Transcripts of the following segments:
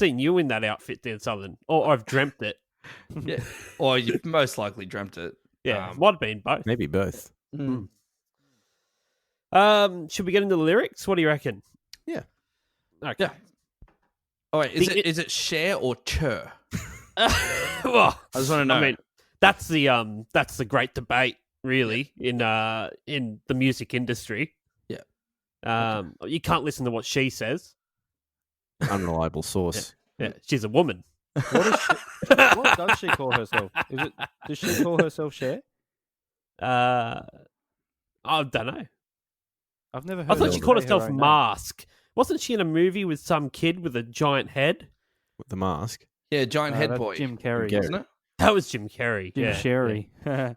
seen you in that outfit, Dan Southern, or I've dreamt it. Yeah, or you've most likely dreamt it. Yeah, might have been both. Maybe both. Mm. Should we get into the lyrics? What do you reckon? Yeah. Okay. Yeah. Oh wait, is it Cher or Cher? Well, I just want to know. I mean, that's the great debate, really, in the music industry. Yeah. You can't listen to what she says. Unreliable source. Yeah, she's a woman. What does she call herself? Does she call herself Cher? I don't know. I've never heard. I thought her she called say her herself own name. Mask. Wasn't she in a movie with some kid with a giant head? With the mask. Yeah, giant head That's boy. Jim Carrey. Jim Carrey. Wasn't it? That was Jim Carrey. Jim yeah, Sherry. yeah.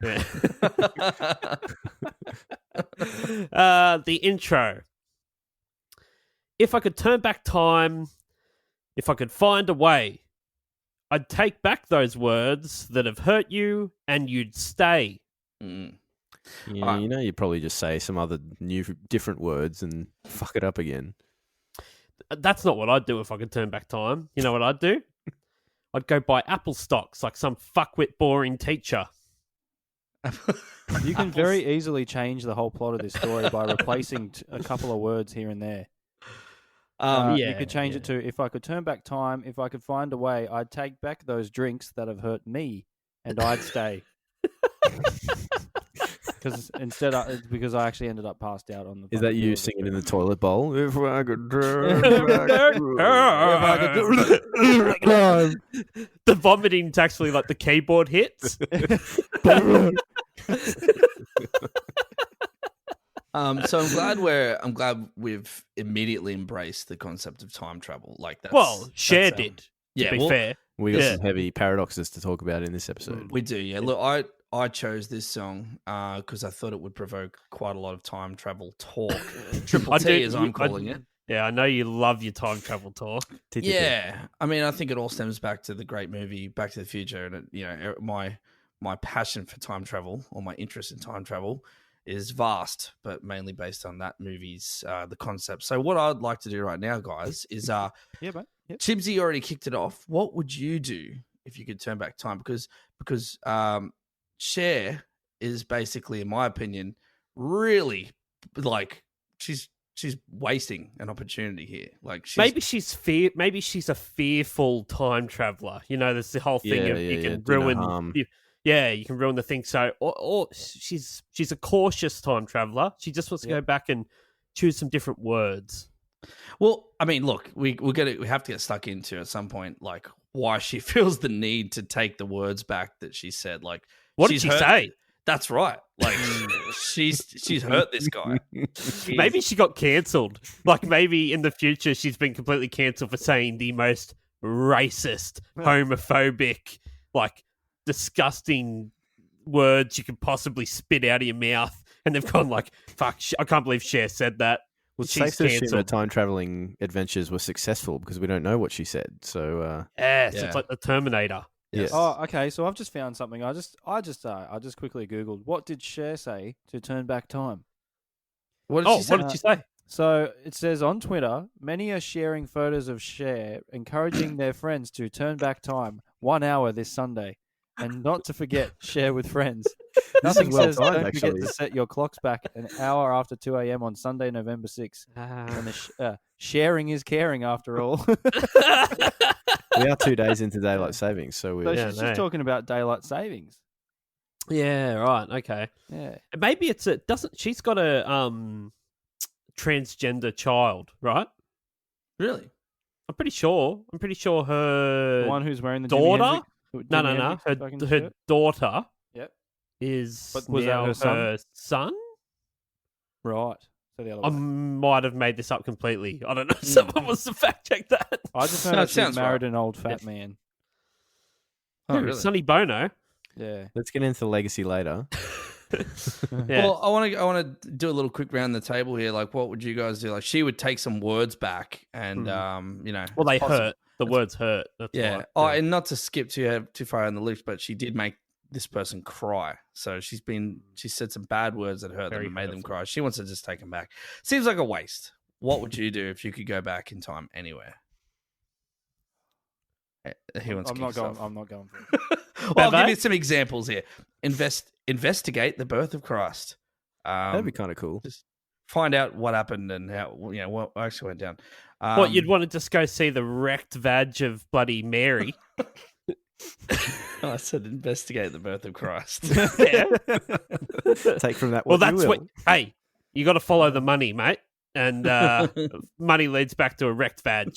The intro. If I could turn back time, if I could find a way, I'd take back those words that have hurt you and you'd stay. Mm. Yeah, you'd probably just say some other different words and fuck it up again. That's not what I'd do if I could turn back time. You know what I'd do? I'd go buy Apple stocks like some fuckwit boring teacher. You can very easily change the whole plot of this story by replacing a couple of words here and there. You could change it to, if I could turn back time, if I could find a way, I'd take back those drinks that have hurt me and I'd stay. Because I actually ended up passed out on the. Is that you singing in the toilet bowl? If I could turn The vomiting's actually like the keyboard hits. So I'm glad we've immediately embraced the concept of time travel. Like that. Well, Cher did. To be fair, we got some heavy paradoxes to talk about in this episode. We do. Yeah. Look, I chose this song because I thought it would provoke quite a lot of time travel talk. Triple T, as I'm calling it. Yeah, I know you love your time travel talk. Yeah, I mean, I think it all stems back to the great movie Back to the Future, and my passion for time travel, or my interest in time travel, is vast, but mainly based on that movie's the concept. So what I'd like to do right now, guys, is Chibsy already kicked it off. What would you do if you could turn back time? Because Cher is basically, in my opinion, really like she's wasting an opportunity here. Like maybe she's a fearful time traveler. You know, there's the whole thing of you can ruin. You can ruin the thing. So, or she's a cautious time traveler. She just wants to go back and choose some different words. Well, I mean, look, we have to get stuck into at some point, like why she feels the need to take the words back that she said. Like, what did she say? That's right. Like she's hurt this guy. Maybe she got cancelled. Like maybe in the future she's been completely cancelled for saying the most racist, homophobic, like disgusting words you could possibly spit out of your mouth, and they've gone like, "Fuck! I can't believe Cher said that." Well, she's cancelled. Her time traveling adventures were successful because we don't know what she said. So it's like the Terminator. Yes. Oh, okay. So I've just found something. I just quickly Googled, what did Cher say to turn back time? What did she say? So it says on Twitter, many are sharing photos of Cher, encouraging their friends to turn back time 1 hour this Sunday, and not to forget share with friends. Nothing says don't forget to set your clocks back an hour after 2 a.m. on Sunday, November 6th. And sharing is caring, after all. We are 2 days into daylight savings, so we're she's just talking about daylight savings. Yeah, right. Okay. Yeah. Maybe she's got a transgender child, right? Really? I'm pretty sure her The one who's wearing the daughter. No. Her daughter. Yep. Was now that her son? Right. So the other I one. might have made this up completely. I don't know. Someone wants to fact check that. I just know she's married an old fat man. Oh, really? Sonny Bono. Yeah. Let's get into the legacy later. Yeah. Well, I want to do a little quick round the table here. Like, what would you guys do? Like, she would take some words back, and well, they hurt. The words hurt. That's yeah. why. And not to skip too far on the list, but she did make this person cry. So she said some bad words that hurt them and made them cry. She wants to just take them back. Seems like a waste. What would you do if you could go back in time anywhere? He wants I'm to not kick us going. off. I'm not going for it. Well, I'll Bebe? give you some examples here. Investigate the birth of Christ. That'd be kind of cool. Just find out what happened and how what actually went down. What, you'd want to just go see the wrecked vag of bloody Mary? I said investigate the birth of Christ. Yeah. Take from that Well, what you that's will. what. Hey, you got to follow the money, mate, and money leads back to a wrecked vag.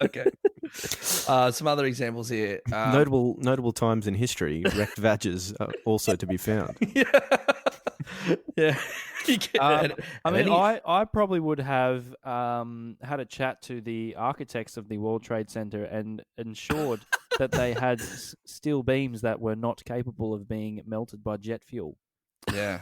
Okay. Some other examples here. Notable times in history, wrecked vages are also to be found. Yeah. I probably would have had a chat to the architects of the World Trade Center and ensured that they had steel beams that were not capable of being melted by jet fuel. Yeah.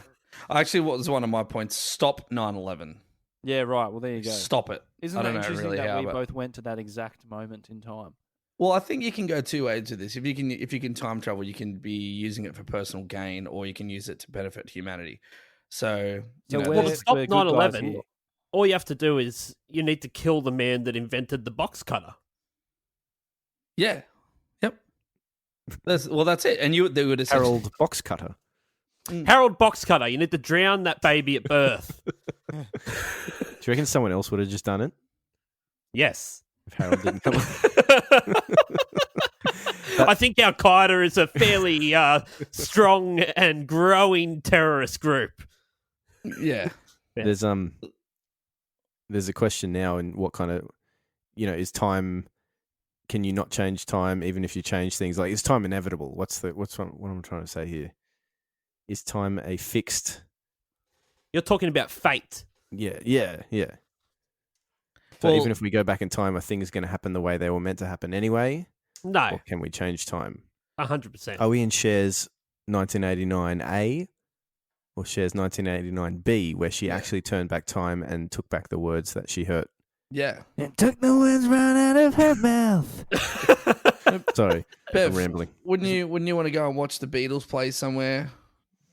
Actually, what was one of my points? Stop 9/11. Yeah, right. Well, there you go. Stop it. Isn't I it don't know interesting really that how, we but- both went to that exact moment in time? Well, I think you can go two ways with this. If you can time travel, you can be using it for personal gain, or you can use it to benefit humanity. So, So you know, we're- Well, to stop we're good guys 9/11, here. all you have to do is you need to kill the man that invented the box cutter. yeah, yep. That's it. And they would essentially Harold Box Cutter. Harold Box Cutter, you need to drown that baby at birth. Do you reckon someone else would have just done it Yes. if Harold didn't come? I think Al Qaeda is a fairly strong and growing terrorist group. yeah. There's a question now in what kind of, is time? Can you not change time even if you change things? Like, is time inevitable? What I'm trying to say here? Is time a fixed? You're talking about fate. Yeah. So Well- even if we go back in time, are things going to happen the way they were meant to happen anyway? No, Or can we change time? 100%. Are we in Cher's 1989A or Cher's 1989B, where she actually turned back time and took back the words that she heard? Yeah. And took the words right out of her mouth. Sorry, Bev, I'm rambling. wouldn't you want to go and watch the Beatles play somewhere?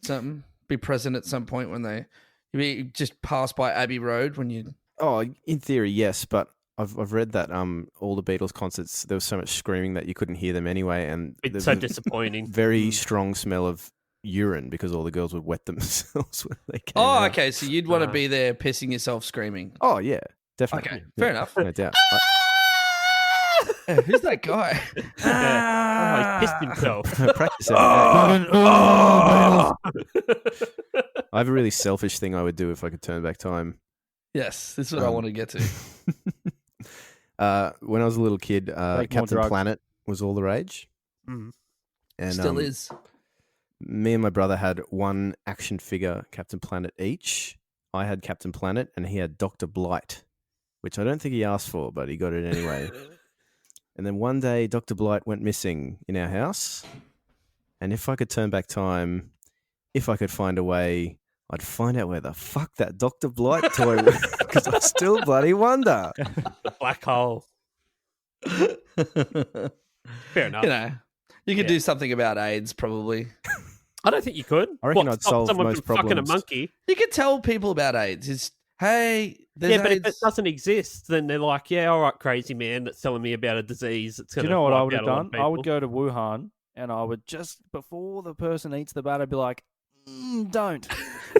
Something. Be present at some point when you just pass by Abbey Road when you. Oh, in theory, yes, but I've read that all the Beatles concerts there was so much screaming that you couldn't hear them anyway, and It's there's so a disappointing. very strong smell of urine because all the girls would wet themselves when they came Oh, out. okay. So you'd want to be there pissing yourself screaming. Oh, yeah, definitely. Okay, Yeah, fair enough. no doubt. Who's that guy? Oh, he pissed himself. I practice every day. I have a really selfish thing I would do if I could turn back time. Yes, this is what I want to get to. When I was a little kid, Take more Captain drugs. Planet was all the rage. Mhm. And, Still is. Me and my brother had one action figure, Captain Planet each. I had Captain Planet and he had Dr. Blight, which I don't think he asked for, but he got it anyway. And then one day, Dr. Blight went missing in our house. And if I could turn back time, if I could find a way, I'd find out where the fuck that Dr. Blight toy was, because I still bloody wonder. The black hole. Fair enough. You could do something about AIDS, probably. I don't think you could. I reckon What, I'd stop solve someone most from fucking a problems. monkey. You could tell people about AIDS. It's, hey, there's Yeah, but if it AIDS. doesn't exist, then they're like, yeah, all right, crazy man that's telling me about a disease. It's Do gonna you know what wipe I would have out a lot done? of I would people. go to Wuhan and I would just, before the person eats the bat, I'd be like, don't.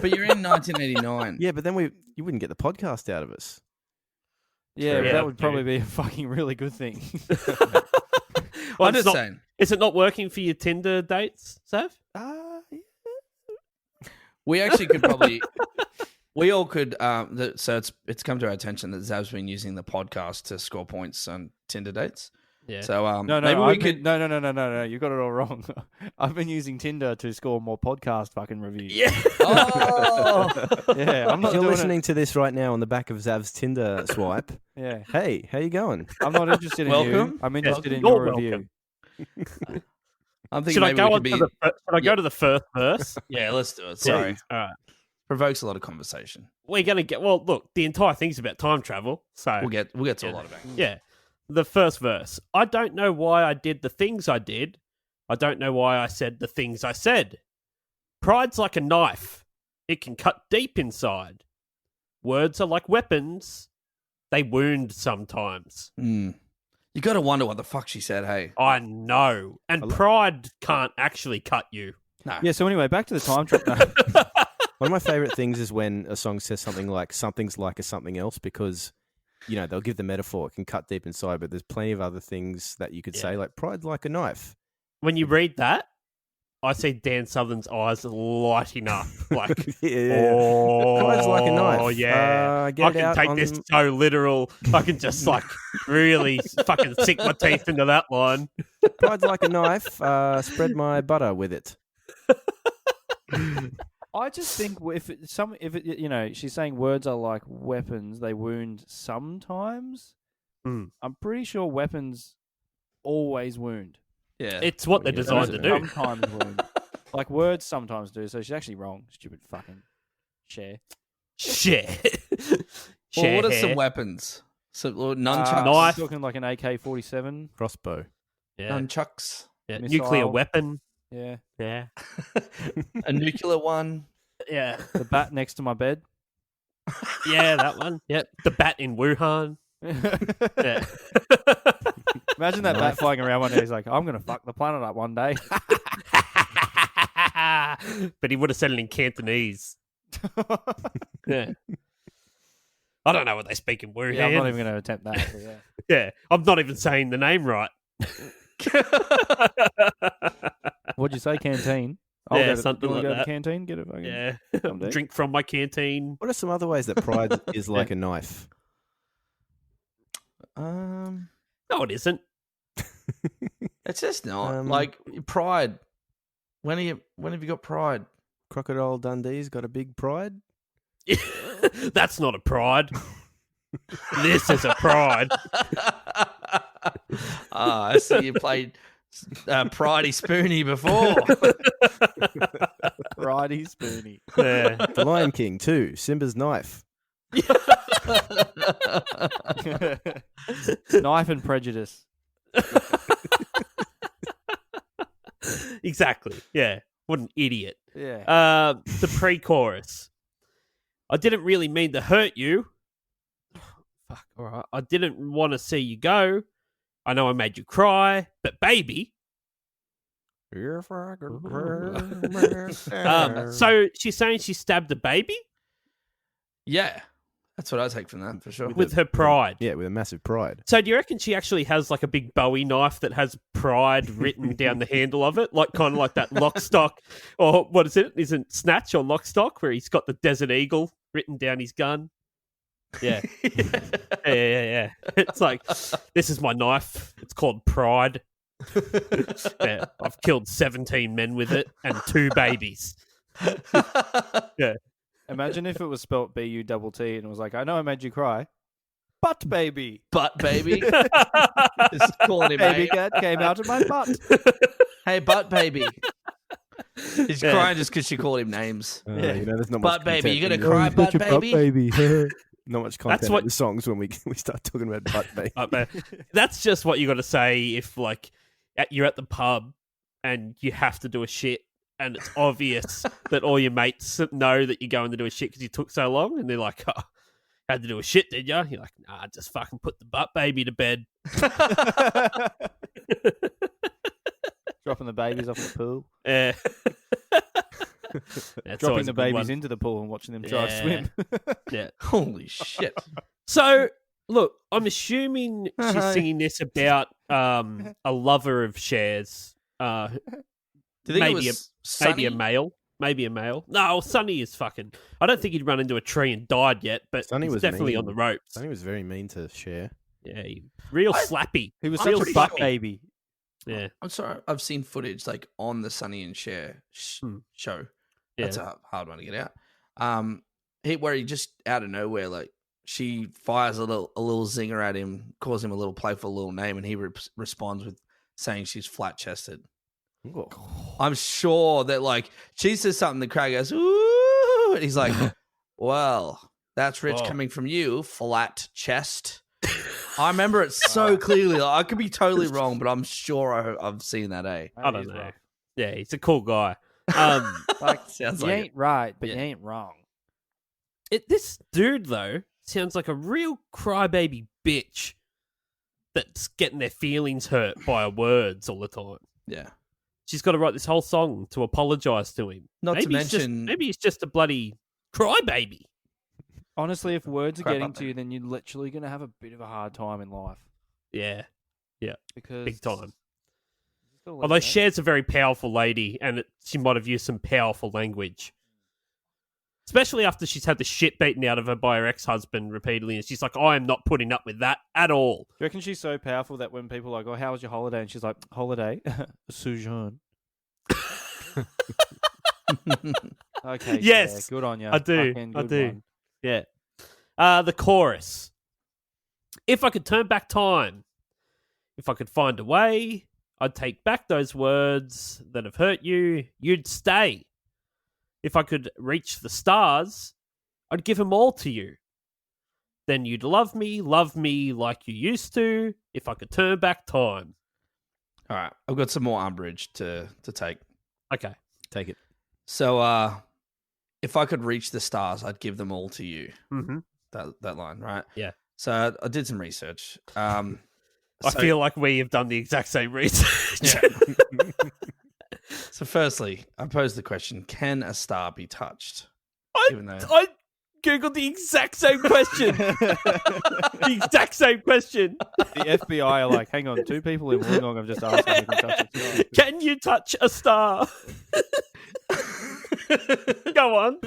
But you're in 1989. Yeah, but then you wouldn't get the podcast out of us. Yeah, Yeah, that would dude. probably be a fucking really good thing. Well, I'm it's just not- saying. Is it not working for your Tinder dates, Sav? We actually could probably. We all could. So it's come to our attention that Zav's been using the podcast to score points on Tinder dates. Yeah. So No, maybe we could. No. You got it all wrong. I've been using Tinder to score more podcast fucking reviews. Yeah. Oh, Yeah, I'm not If you're doing listening to this right now on the back of Zav's Tinder swipe, it. Yeah, hey, how you going? I'm not interested in you. Welcome. I'm interested in You're your welcome. review. I'm thinking Should I maybe go we on could to be. Should I go to the first verse? Yeah, let's do it. Sorry, All right. provokes a lot of conversation. We're gonna get. Well, look, the entire thing's about time travel. So We'll get to a lot of it. yeah. The first verse. I don't know why I did the things I did. I don't know why I said the things I said. Pride's like a knife. It can cut deep inside. Words are like weapons. They wound sometimes. Mm. You got to wonder what the fuck she said. Hey, I know. And pride can't actually cut you. no. Yeah. So anyway, back to the time travel. One of my favorite things is when a song says something like "something's like a something else," because they'll give the metaphor, it can cut deep inside, but there's plenty of other things that you could say, like "pride's like a knife." When you read that, I see Dan Southern's eyes lighting up. Like, Yeah. oh, Pride's like a knife. Oh, yeah. Get I it can out take on- this so literal. I can just, really fucking sink my teeth into that line. Pride's like a knife. Spread my butter with it. I just think she's saying words are like weapons; they wound sometimes. Hmm. I'm pretty sure weapons always wound. Yeah. It's what they're designed to do. Sometimes wound. Like words sometimes do. So she's actually wrong. Stupid fucking Cher. Shit. Well, what are some hair. weapons? So nunchucks, Knife. Talking like an AK-47. Crossbow. Yeah. nunchucks, Yeah. Missile. Nuclear weapon. Yeah. Yeah. a nuclear one. Yeah. The bat next to my bed. Yeah, that one. Yep. The bat in Wuhan. Yeah. Imagine that bat flying around one day. He's like, I'm going to fuck the planet up one day. But he would have said it in Cantonese. Yeah. I don't know what they speak in Wuhan. Yeah, I'm not even going to attempt that. But yeah. Yeah, I'm not even saying the name right. What'd you say? Canteen? Yeah, go to, something you wanna like go to that. the canteen? Get a fucking Yeah. someday. Drink from my canteen. What are some other ways that pride is like a knife? No, it isn't. It's just not Um, like pride. When have you got pride? Crocodile Dundee's got a big pride. That's not a pride. This is a pride. I see you played Pridey Spoony before. Righty spoony. Yeah. The Lion King too. Simba's knife. Knife and prejudice. Exactly. Yeah. What an idiot. Yeah. The pre-chorus. I didn't really mean to hurt you. Fuck, all right. I didn't want to see you go. I know I made you cry, but baby. So she's saying she stabbed a baby Yeah, that's what I take from that for sure. with her pride. Yeah, with a massive pride. So do you reckon she actually has like a big Bowie knife that has pride written down the handle of it? Like kind of like that Lockstock, or what is it? Isn't Snatch or Lockstock where he's got the Desert Eagle written down his gun? Yeah. Yeah. It's like, this is my knife. It's called Pride. Yeah, I've killed 17 men with it and 2 babies. Yeah. Imagine if it was spelt B-U-T-T and it was like, I know I made you cry. Butt baby. Butt baby. Just calling him Baby hey, cat came out of my butt. hey, butt baby. He's Yeah. crying just because she called him names. There's not Butt much baby, you content gonna in cry, the- butt baby? Not much content That's what- in the songs when we start talking about butt baby. That's just what you got to say if, like, you're at the pub and you have to do a shit and it's obvious that all your mates know that you're going to do a shit because you took so long, and they're like, oh, had to do a shit, did you? You're like, nah, just fucking put the butt baby to bed. Dropping the babies off the pool. Yeah. That's Dropping always the a good babies one. into the pool and watching them try to Yeah. swim. Yeah. Holy shit. So, look, I'm assuming she's Hi. singing this about a lover of Cher's. Do you think Maybe it was Maybe a Sunny? male. Maybe a male. No, Sonny is fucking. I don't think he'd run into a tree and died yet, but Sonny he's was definitely mean. on the ropes. Sonny was very mean to Cher. Yeah, real I- slappy. He was I'm such a pretty butt sure- baby. Yeah, I'm sorry, I've seen footage like on the Sonny and Cher show. yeah. That's a hard one to get out. Where he just out of nowhere, like she fires a little zinger at him, calls him a little playful little name, and he responds with saying she's flat chested. I'm sure that like she says something, the crowd goes ooh, and he's like, "Well, that's rich Whoa. coming from you, flat chest." I remember it so clearly. Like, I could be totally wrong, but I'm sure I've seen that. I don't know. Yeah, he's a cool guy. Like, Sounds you like ain't right, but Yeah. you ain't wrong. This dude though sounds like a real crybaby bitch. that's getting their feelings hurt by her words all the time. Yeah. She's got to write this whole song to apologise to him. Not to Maybe he's mention, maybe he's just a bloody crybaby. Honestly, if words are Crap getting up to there. you, then you're literally going to have a bit of a hard time in life. Yeah, Because big time. Just gotta let Although it go. Cher's a very powerful lady, and she might have used some powerful language. Especially after she's had the shit beaten out of her by her ex-husband repeatedly, and she's like, I am not putting up with that at all. Do you reckon she's so powerful that when people are like, oh, how was your holiday? And she's like, holiday? Sojourn. Okay. Yes, yeah, good on you. I do, Fucking I good do. one. Yeah. The chorus. If I could turn back time, if I could find a way, I'd take back those words that have hurt you, you'd stay. If I could reach the stars, I'd give them all to you. Then you'd love me like you used to, if I could turn back time. all right, I've got some more umbrage to take. Okay. Take it. So, if I could reach the stars, I'd give them all to you. Mm-hmm. That line, right? Yeah. So I did some research. I So- feel like we have done the exact same research. Yeah. So, firstly, I posed the question: can a star be touched? Even though- I googled the exact same question. The exact same question. The FBI are like, hang on, 2 people in Wollongong have just asked if they can touch a star. Can you touch a star? Go on.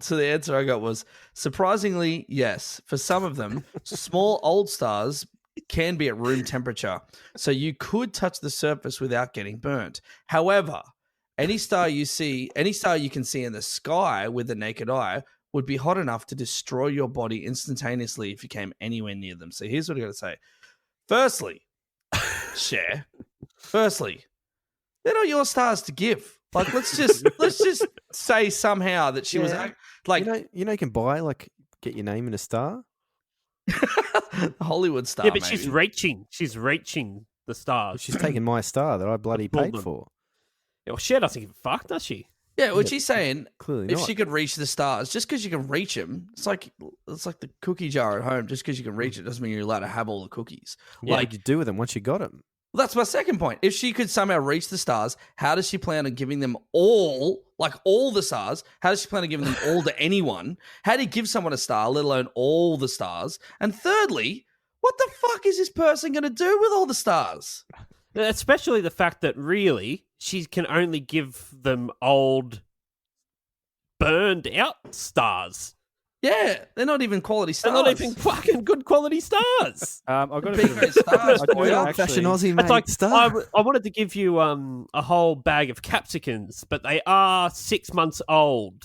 So the answer I got was surprisingly yes. For some of them, small old stars can be at room temperature, so you could touch the surface without getting burnt. However, any star you can see in the sky with the naked eye would be hot enough to destroy your body instantaneously if you came anywhere near them. So here's what I got to say. Firstly, Cher. Firstly, they're not your stars to give. Like, let's just say somehow that she was Yeah. like you can buy, like, get your name in a star. Hollywood star. Yeah, but maybe. she's reaching. She's reaching the But stars. she's taking my star that I bloody Pulled paid them. for. Well, Cher doesn't give a fuck, does she? Yeah, what she's saying, Clearly if not. she could reach the stars, just because you can reach them, it's like the cookie jar at home. Just because you can reach it doesn't mean you're allowed to have all the cookies. What Like, did you do with them once you got them? that's my second point. If she could somehow reach the stars, how does she plan on giving them all, like all the stars? How does she plan on giving them all to anyone? How do you give someone a star, let alone all the stars? And thirdly, what the fuck is this person going to do with all the stars? Especially the fact that really she can only give them old, burned out stars. Yeah, they're not even quality They're stars. not even fucking good quality stars. I've got a Big bit of great stars I do for you. actually- Fashion Aussie, mate. It's like star. I wanted to give you a whole bag of capsicums, but they are 6 months old.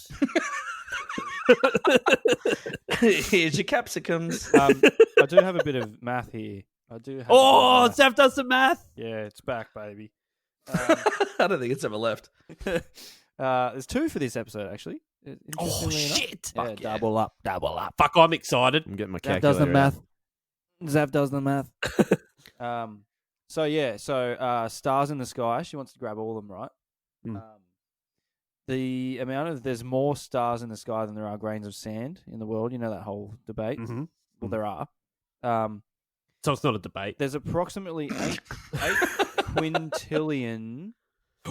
Here's your capsicums. I do have a bit of math here. I do have a bit of Oh, math. Zav does the math. Yeah, it's back, baby. I don't think it's ever left. There's 2 for this episode, actually. Oh Interestingly enough. shit! Yeah, Fuck yeah. double up. Fuck, I'm excited. I'm getting my Zav calculator does the out. math. Zav does the math. So stars in the sky. She wants to grab all of them, right? Mm. The amount of there's more stars in the sky than there are grains of sand in the world. You know that whole debate. Mm-hmm. Well, there are. So it's not a debate. There's approximately 8 quintillion,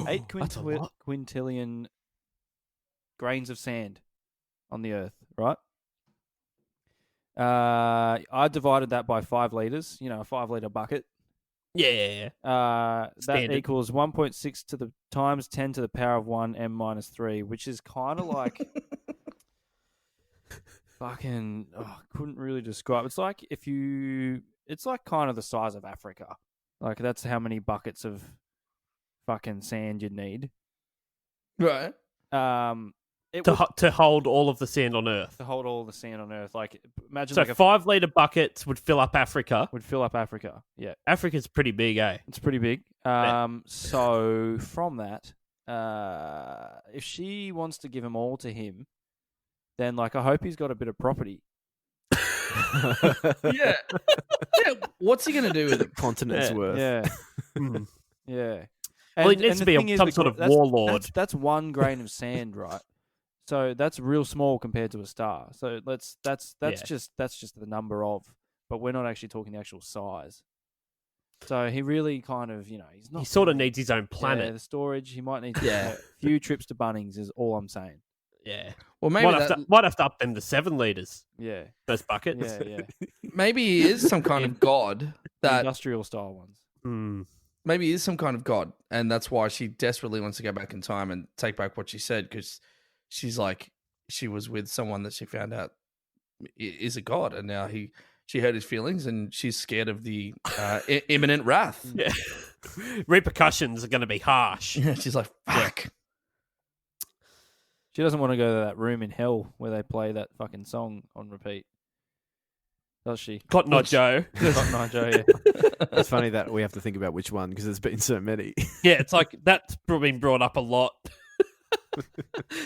8 That's a lot. quintillion grains of sand on the Earth, right? I divided that by 5 liters. You know, a 5-liter bucket. Yeah. That Standard. equals 1.6 to the times 10 to the power of 1 m minus 3, which is kind of like fucking. Couldn't really describe. It's like it's like kind of the size of Africa. Like that's how many buckets of fucking sand you'd need. Right. It To, would, to hold all of the sand on Earth. to hold all the sand on Earth. Like imagine So like 5-liter buckets would fill up Africa. would fill up Africa. Yeah. Africa's pretty big, eh? It's pretty big. Yeah. So from that, if she wants to give them all to him, then like I hope he's got a bit of property. Yeah. Yeah. What's he gonna do with it? Continent's Yeah. worth. Yeah, Hmm. yeah. Well, he And- needs and to the be thing is, some sort of that's- warlord. That's 1 grain of sand, right? So that's real small compared to a star. So that's Yeah. just the number of but we're not actually talking the actual size. So he really kind of, he's not. He sort of needs his own Yeah, planet. the storage. He might need Yeah. a few trips to Bunnings is all I'm saying. Yeah. Well, maybe Might have to up them to 7 liters. Yeah. Those buckets. Yeah. maybe he is some kind of god The that industrial style ones. Hmm. maybe he is some kind of god, and that's why she desperately wants to go back in time and take back what she said, because she's like, she was with someone that she found out is a god, and now she hurt his feelings, and she's scared of the imminent wrath. Yeah. Repercussions are going to be harsh. She's like, fuck. She doesn't want to go to that room in hell where they play that fucking song on repeat. Does she? Cotton Eye Joe. Cotton Eye Joe, yeah. It's funny that we have to think about which one because there's been so many. Yeah, it's like that's been brought up a lot.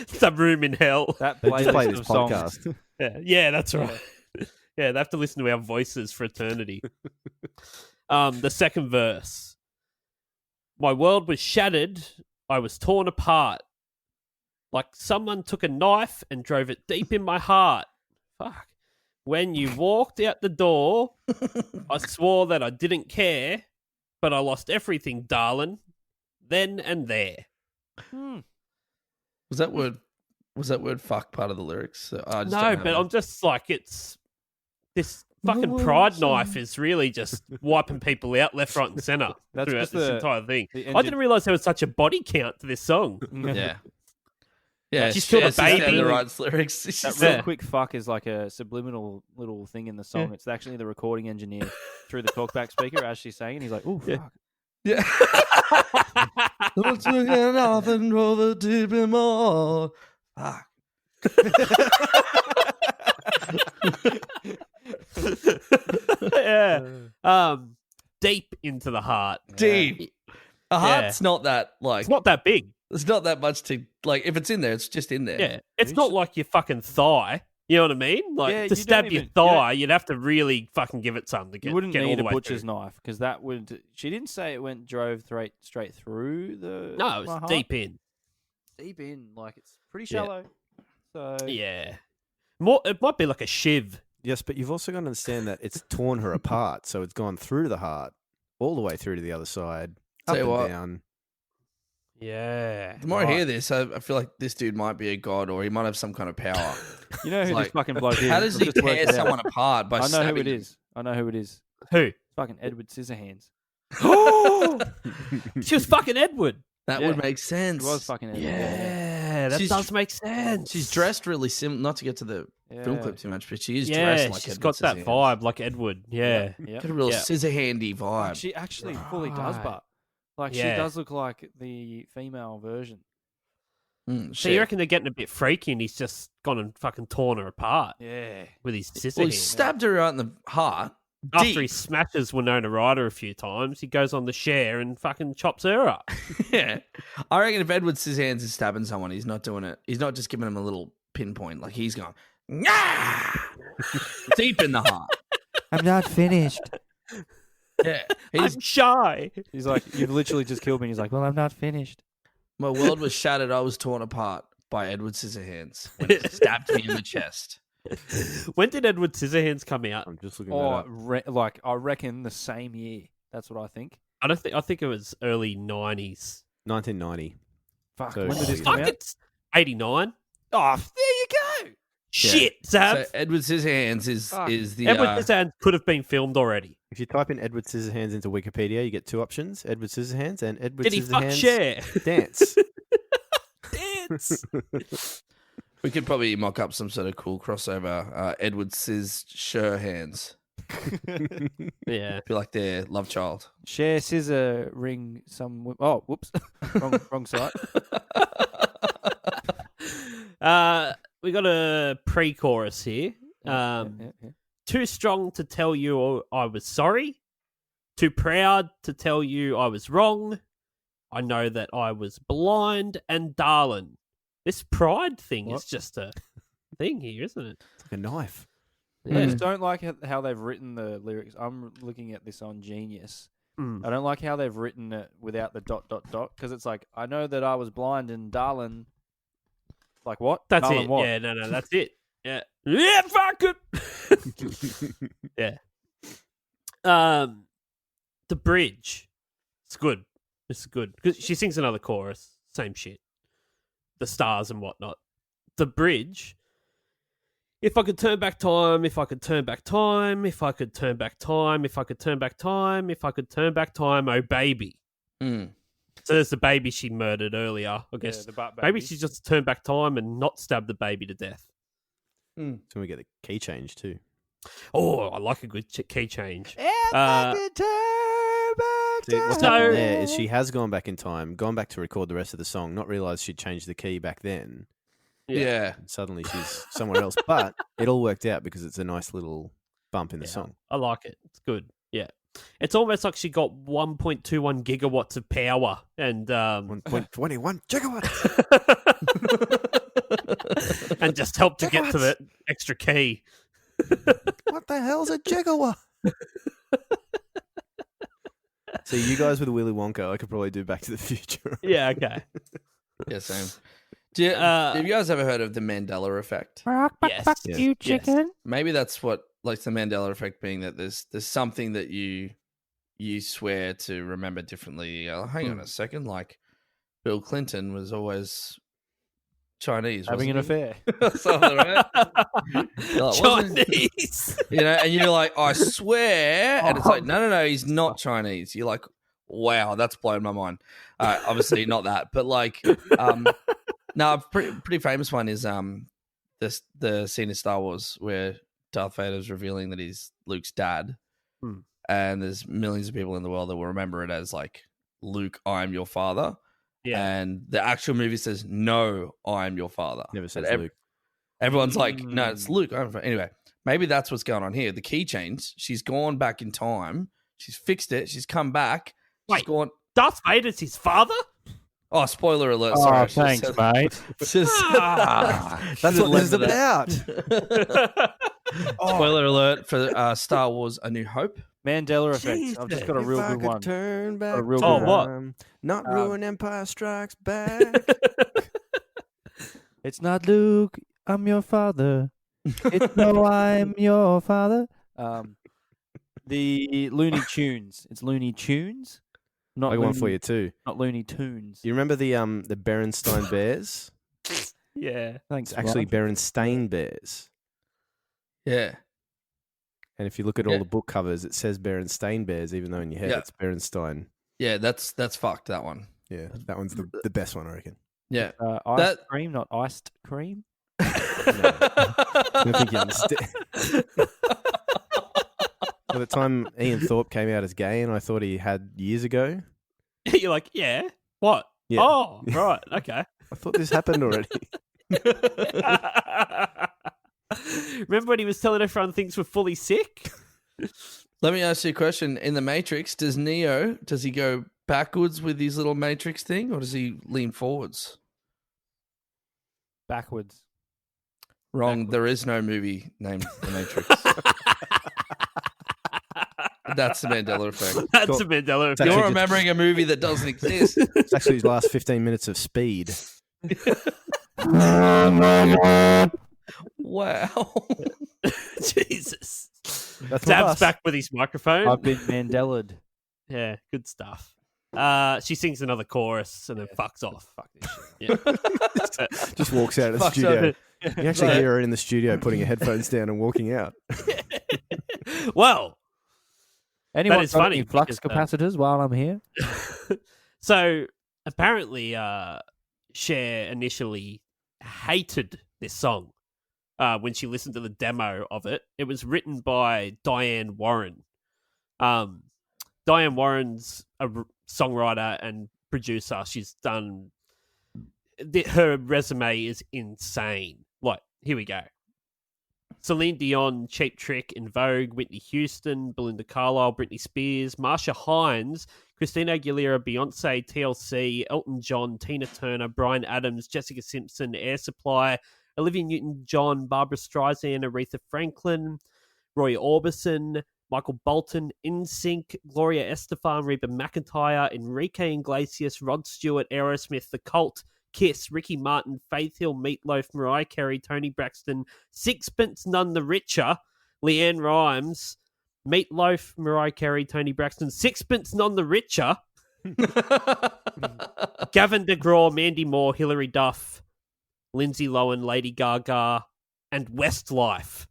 Some room in hell. That They just play playlist this of songs. podcast. Yeah, that's right. Yeah, they have to listen to our voices for eternity. The second verse. My world was shattered. I was torn apart. Like someone took a knife and drove it deep in my heart. Fuck. When you walked out the door, I swore that I didn't care, but I lost everything, darling, then and there. Was that word fuck part of the lyrics? I just No, don't know. but I'm just like, it's this fucking pride knife is really just wiping people out left, right, and centre That's throughout just this the- entire thing. the I engine- didn't realise there was such a body count to this song. Yeah. Yeah, She's killed a baby. The right lyrics. That real quick fuck is like a subliminal little thing in the song. It's actually the recording engineer through the talkback speaker as she's saying it. He's like, oh, fuck. Yeah. Took it off and drove it deep in my heart. Fuck. Yeah. Deep into the heart. Deep. A heart's not that, like, It's not that big. it's not that much to, like, if it's in there, it's just in there. Yeah. It's not like your fucking thigh. You know what I mean? Like, Yeah, to you stab don't your even- you don't- thigh, you'd have to really fucking give it something to get, You wouldn't get all need the a way butcher's through. knife because that would. She didn't say it went drove straight through the. No, my it's heart. deep in. Deep in, like it's pretty Yeah. shallow. So Yeah. It might be like a shiv. Yes, but you've also got to understand that it's torn her apart, so it's gone through the heart, all the way through to the other side, Tell up you and what. down. Yeah. The more I hear this, I feel like this dude might be a god, or he might have some kind of power. you know who It's this like, fucking bloke is. How does I've he just worked tear it out. someone apart by I know who stabbing it them? is. I know who it is. Who? It's fucking Edward Scissorhands. She was fucking Edward. That Yeah. would make sense. She was fucking Edward. Yeah, that She's- does make sense. She's dressed really similar, not to get to the film clip too much, but she is dressed like she's Edward got that Scissorhands. vibe like Edward. Yeah. Yeah. Got a real Yeah. scissor handy vibe. She actually fully does, Right. but like she Yeah. does look like the female version. So you reckon they're getting a bit freaky and he's just gone and fucking torn her apart Yeah. with his scissor Well, he hands? stabbed her right in the heart. After deep. he smashes Winona Ryder a few times, he goes on the Cher and fucking chops her up. Yeah. I reckon if Edward Scissorhands is stabbing someone, he's not doing it. He's not just giving him a little pinpoint. Like he's going, nah! Deep in the heart. I'm not finished. Yeah. He's, I'm shy. He's like, you've literally just killed me. He's like, well, I'm not finished. my world was shattered. I was torn apart by Edward Scissorhands when he stabbed me in the chest. When did Edward Scissorhands come out? I'm just looking that Or up. I reckon the same year. That's what I think. I think it was early 90s. 1990. Fuck. So- When did this Fuck come Fuck, out? it's 89. Oh, there you go. Shit, So Zab. Edward Scissorhands Fuck. is the Edward Scissorhands could have been filmed already. If you type in Edward Scissorhands into Wikipedia, you get two options: Edward Scissorhands and Edward Did he fuck Scissorhands Cher? dance. Dance. We could probably mock up some sort of cool crossover. Edward Cher hands. Yeah. Be like their love child. Share scissor ring some. Oh, whoops. wrong site. We got a pre-chorus here. Yeah. Too strong to tell you I was sorry. Too proud to tell you I was wrong. I know that I was blind and darling. This pride thing What? is just a thing here, isn't it? It's like a knife. I just don't like how they've written the lyrics. I'm looking at this on Genius. Mm. I don't like how they've written it without the ... because it's like, I know that I was blind and darling. Like what? That's Darling it. What? Yeah, no, that's it. Yeah. Yeah, fuck it. Yeah. The bridge. It's good. It's good. 'Cause she sings another chorus. Same shit. The stars and whatnot. The bridge. If I could turn back time, if I could turn back time, if I could turn back time, if I could turn back time, if I could turn back time, oh baby. Mm. So there's the baby she murdered earlier, I guess. Yeah, the butt Maybe baby. she just turned back time and not stabbed the baby to death. So we get the key change too. Oh, I like a good key change. See, what's So- happened there is she has gone back in time, gone back to record the rest of the song, not realised she'd changed the key back then. Yeah. And suddenly she's somewhere else. But it all worked out because it's a nice little bump in the Yeah, song. I like it. It's good. Yeah. It's almost like she got 1.21 gigawatts of power and 1.21 gigawatts. and just helped to get to the extra key. What the hell's a gigawatt? So you guys with Willy Wonka, I could probably do Back to the Future. Yeah, okay. Yeah, same. Have you guys ever heard of the Mandela effect? Yes. Yeah. You Yes. chicken. Maybe that's what, like, the Mandela effect being that there's something that you swear to remember differently. Hang on a second, like Bill Clinton was always Chinese, Having an wasn't affair. he? Something, right? Wasn't- Chinese. and you're like, I swear, and it's like, no, he's not Chinese. You're like, wow, that's blown my mind. Obviously not that, but like, no, a pretty famous one is the scene in Star Wars where Darth Vader is revealing that he's Luke's dad, and there's millions of people in the world that will remember it as like, Luke, I am your father. Yeah. And the actual movie says, no, I am your father. Never says And Luke. Everyone's like, no, it's Luke. Anyway, maybe that's what's going on here. The key change. She's gone back in time. She's fixed it. She's come back. She's Wait. gone. Darth Vader's his father? Oh, spoiler alert. Sorry. I Oh, should've thanks, said- mate. should've said- That's should've what this is led with that. about. Spoiler alert for Star Wars A New Hope. Mandela effect. I've just got a real If I good could one. Turn back real good time, one. Not Um, ruin Empire Strikes Back. It's not Luke, I'm your father. It's no, I'm your father. The Looney Tunes. It's Looney Tunes, not I got one Looney, for you too. not Looney Tunes. You remember the Berenstain Bears? Yeah. Thanks. It's actually Rod. Berenstain Bears. Yeah. And if you look at all Yeah. the book covers, it says Berenstain Bears, even though in your head Yeah. it's Berenstain. Yeah, that's fucked, that one. Yeah, that one's the best one, I reckon. Yeah. Iced that- cream, not iced cream. I think you understand. By the time Ian Thorpe came out as gay, and I thought he had years ago, You're like, yeah. What? Yeah. Oh, right. Okay. I thought this happened already. Remember when he was telling everyone things were fully sick? Let me ask you a question. In the Matrix, does Neo, does he go backwards with his little Matrix thing, or does he lean forwards? Backwards. Wrong. There is no movie named The Matrix. That's the Mandela effect. That's Cool. a Mandela It's effect. actually You're just- remembering a movie that doesn't exist. It's actually his last 15 minutes of Speed. Wow. Jesus. That's my Dab's bus. back with his microphone. I've been Mandela'd. Yeah, good stuff. She sings another chorus and then fucks off. Fuck this shit. Yeah. Just walks out of the Fuck, studio. You actually Right. hear her in the studio putting her headphones down and walking out. Well, Anyone is got funny any flux because, capacitors while I'm here? so apparently Cher initially hated this song when she listened to the demo of it. It was written by Diane Warren. Diane Warren's a songwriter and producer. She's done... her resume is insane. Like, here we go. Celine Dion, Cheap Trick, In Vogue, Whitney Houston, Belinda Carlisle, Britney Spears, Marsha Hines, Christina Aguilera, Beyonce, TLC, Elton John, Tina Turner, Bryan Adams, Jessica Simpson, Air Supply, Olivia Newton-John, Barbara Streisand, Aretha Franklin, Roy Orbison, Michael Bolton, NSYNC, Gloria Estefan, Reba McEntire, Enrique Iglesias, Rod Stewart, Aerosmith, The Cult, Kiss, Ricky Martin, Faith Hill, Meatloaf, Mariah Carey, Tony Braxton, Sixpence None the Richer, Leanne Rimes, Meatloaf, Mariah Carey, Tony Braxton, Sixpence None the Richer, Gavin DeGraw, Mandy Moore, Hilary Duff, Lindsay Lohan, Lady Gaga, and Westlife.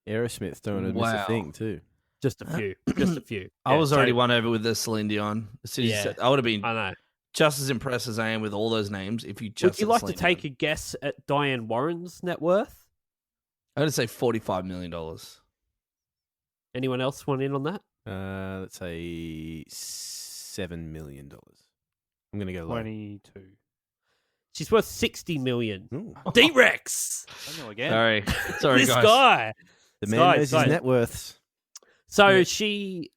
Aerosmith don't want to miss a thing too. Just a few. Just a few. I was already won over with the Celine Dion. As soon as you Yeah. said, I would have been I know. just as impressed as I am with all those names if you just Would you said like to Celine take Dion. a guess at Diane Warren's net worth? I'm going to say $45 million. Anyone else want in on that? Let's say $7 million. I'm gonna go low. 22. She's worth 60 million. Ooh. D-Rex! I know again. Sorry, This guys. guy! The This man guy- knows his guy- net worths. So Yeah. she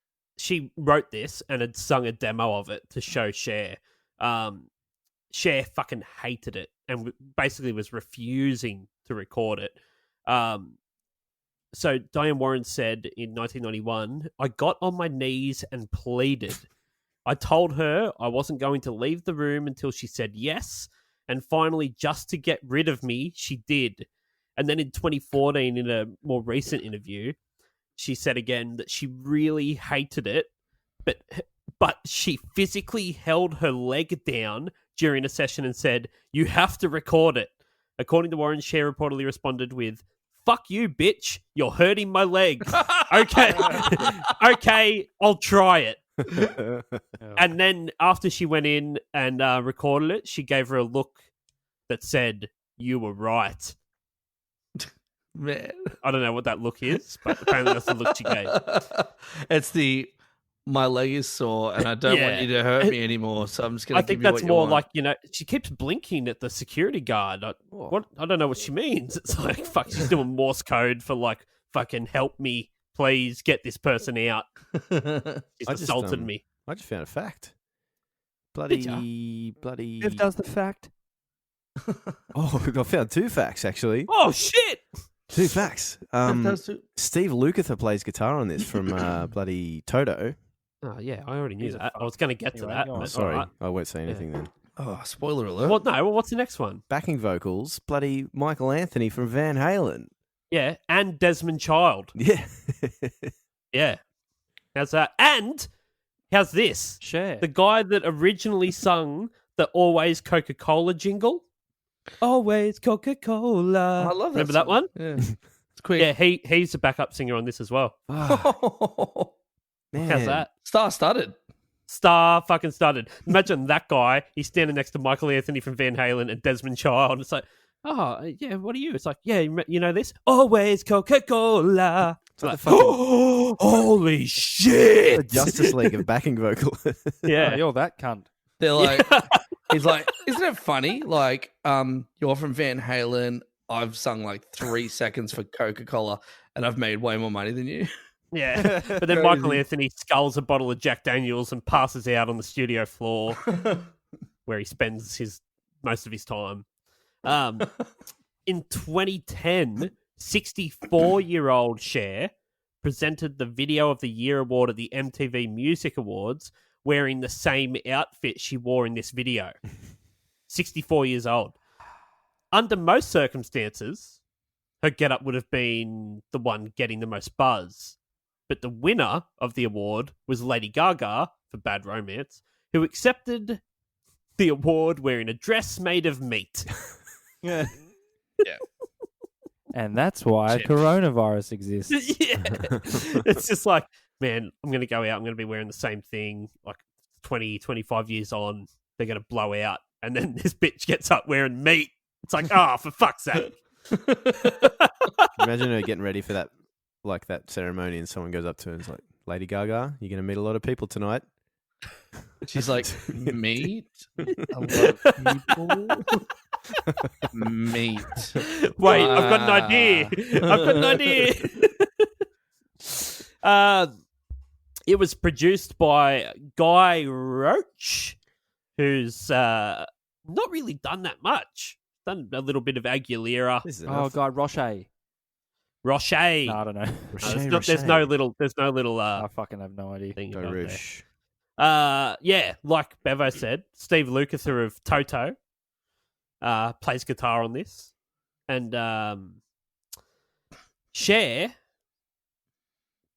wrote this and had sung a demo of it to show Cher. Cher fucking hated it and basically was refusing to record it. So Diane Warren said in 1991, I got on my knees and pleaded. I told her I wasn't going to leave the room until she said yes. And finally, just to get rid of me, she did. And then in 2014, in a more recent interview, she said again that she really hated it, but she physically held her leg down during a session and said, you have to record it. According to Warren, Cher reportedly responded with, fuck you, bitch. You're hurting my leg. Okay. Okay, I'll try it. And then after she went in and recorded it, she gave her a look that said, you were right. Man. I don't know what that look is, but apparently that's the look she gave. It's the my leg is sore and I don't want Yeah. you to hurt me anymore, so I'm just going I to think give you that's what more you want. like, you know, she keeps blinking at the security guard. I don't know what she means. It's like, fuck, she's doing Morse code for like, fucking help me, please get this person out. She's I just, assaulted me. I just found a fact. Did ya? Bloody. Who does the fact? Oh, I found two facts actually. Oh, shit! Two facts. Steve Lukather plays guitar on this from bloody Toto. Oh, yeah, I already knew He's a that. fuck. I was going to get to Anyway, that. go on. But Sorry, alright. I won't say anything then. Oh, spoiler alert. Well, no, what's the next one? Backing vocals, bloody Michael Anthony from Van Halen. Yeah, and Desmond Child. Yeah. Yeah. How's that? And how's this? Cher. The guy that originally sung the Always Coca-Cola jingle. Always Coca-Cola. I love that. Remember that song. one? Yeah. It's quick. Yeah, he's the backup singer on this as well. Oh, man. How's that? Star-studded. Star fucking started. Imagine that guy. He's standing next to Michael Anthony from Van Halen and Desmond Child. It's like, oh, yeah, what are you? It's like, yeah, you know this? Always Coca-Cola. It's like, the fucking- holy The shit. Justice League of backing vocal. Oh, Yeah. you're that cunt. They're like, he's like, isn't it funny? Like, you're from Van Halen. I've sung like 3 seconds for Coca-Cola and I've made way more money than you. Yeah. But then Michael Anthony sculls a bottle of Jack Daniels and passes out on the studio floor where he spends most of his time. In 2010, 64-year-old Cher presented the Video of the Year award at the MTV Music Awards wearing the same outfit she wore in this video. 64 years old. Under most circumstances, her getup would have been the one getting the most buzz. But the winner of the award was Lady Gaga for Bad Romance, who accepted the award wearing a dress made of meat. Yeah. Yeah. And that's why Chips. coronavirus exists. Yeah. It's just like, man, I'm going to go out. I'm going to be wearing the same thing like 20, 25 years on. They're going to blow out. And then this bitch gets up wearing meat. It's like, oh, for fuck's sake. Imagine her getting ready for that, like that ceremony, and someone goes up to her and is like, "Lady Gaga, you're going to meet a lot of people tonight." She's like, meat? A lot of people? Meat. Wait, I've got an idea. I've got an idea. It was produced by Guy Roach, who's not really done that much. Done a little bit of Aguilera, This is Oh, enough. God, Roche. Roche. No, I don't know. There's no little I fucking have no idea. thing Go about there. Roosh. Yeah, like Bevo said, Steve Lukather of Toto plays guitar on this. And Cher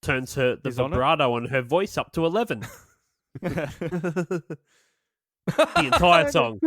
turns the He's on it? vibrato on her voice up to 11. The entire song.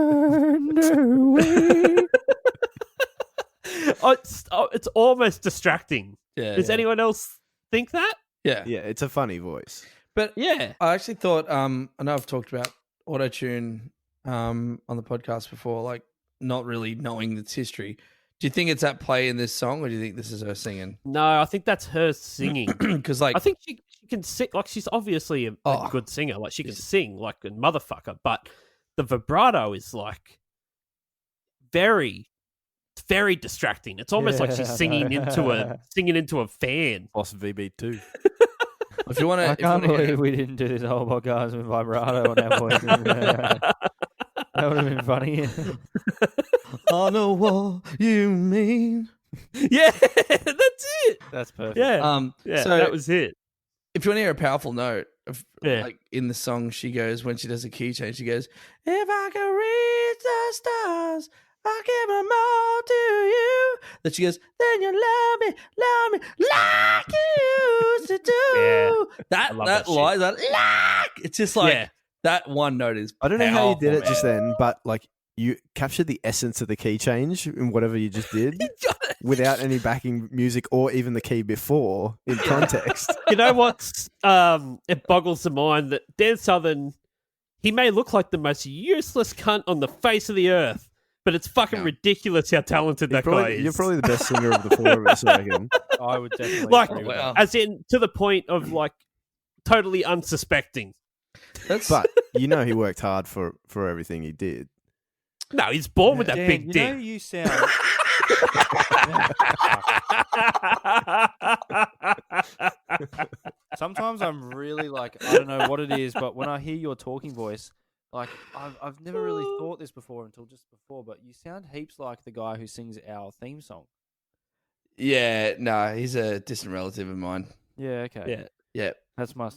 It's almost distracting. Yeah. Does anyone else think that? Yeah. Yeah, it's a funny voice. But Yeah. I actually thought, I know I've talked about auto-tune on the podcast before, like not really knowing its history. Do you think it's at play in this song, or do you think this is her singing? No, I think that's her singing. Because like I think she can sing. Like, she's obviously a good singer. Like, she can sing like a motherfucker. But the vibrato is like very, very distracting. It's almost like she's singing into a fan. Boss VB2. if you want to, I can't believe we didn't do this whole podcast with vibrato on our voices. That would have been funny. I know what you mean. Yeah, that's it. That's perfect. Yeah, So that was it. if you want to hear a powerful note, Yeah. like in the song, she goes, when she does a key change, she goes, "If I could reach the stars, I'll give them all to you." Then she goes, "Then you love me like you used to do." Yeah. That I love that line, that like, it's just like Yeah. that one note is. I don't know how you did it powerful, just man. then, but like you captured the essence of the key change in whatever you just did without any backing music or even the key before in context. You know what's it boggles the mind that Dan Southern, he may look like the most useless cunt on the face of the earth, but it's fucking ridiculous how talented that guy is. You're probably the best singer of the four of us, I reckon. I would definitely Like, agree with wow. that. as in to the point of like totally unsuspecting. That's But you know he worked hard for everything he did. No, he's born with that Dan, big you dick. know you sound... Sometimes I'm really like, I don't know what it is, but when I hear your talking voice, like I've never really thought this before until just before, but you sound heaps like the guy who sings our theme song. yeah, no, he's a distant relative of mine. Yeah, okay. Yeah, Yeah,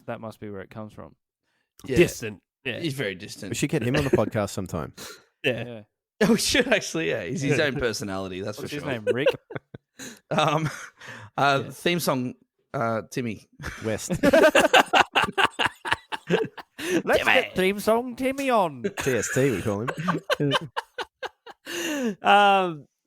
That must be where it comes from. yeah. distant. Yeah, He's very We distant. should get him on the podcast sometime. yeah. Yeah. We should actually, yeah. He's his own personality, that's What's for his sure. name? Rick? Theme song, Timmy. West. Let's get theme song Timmy on. TST, we call him.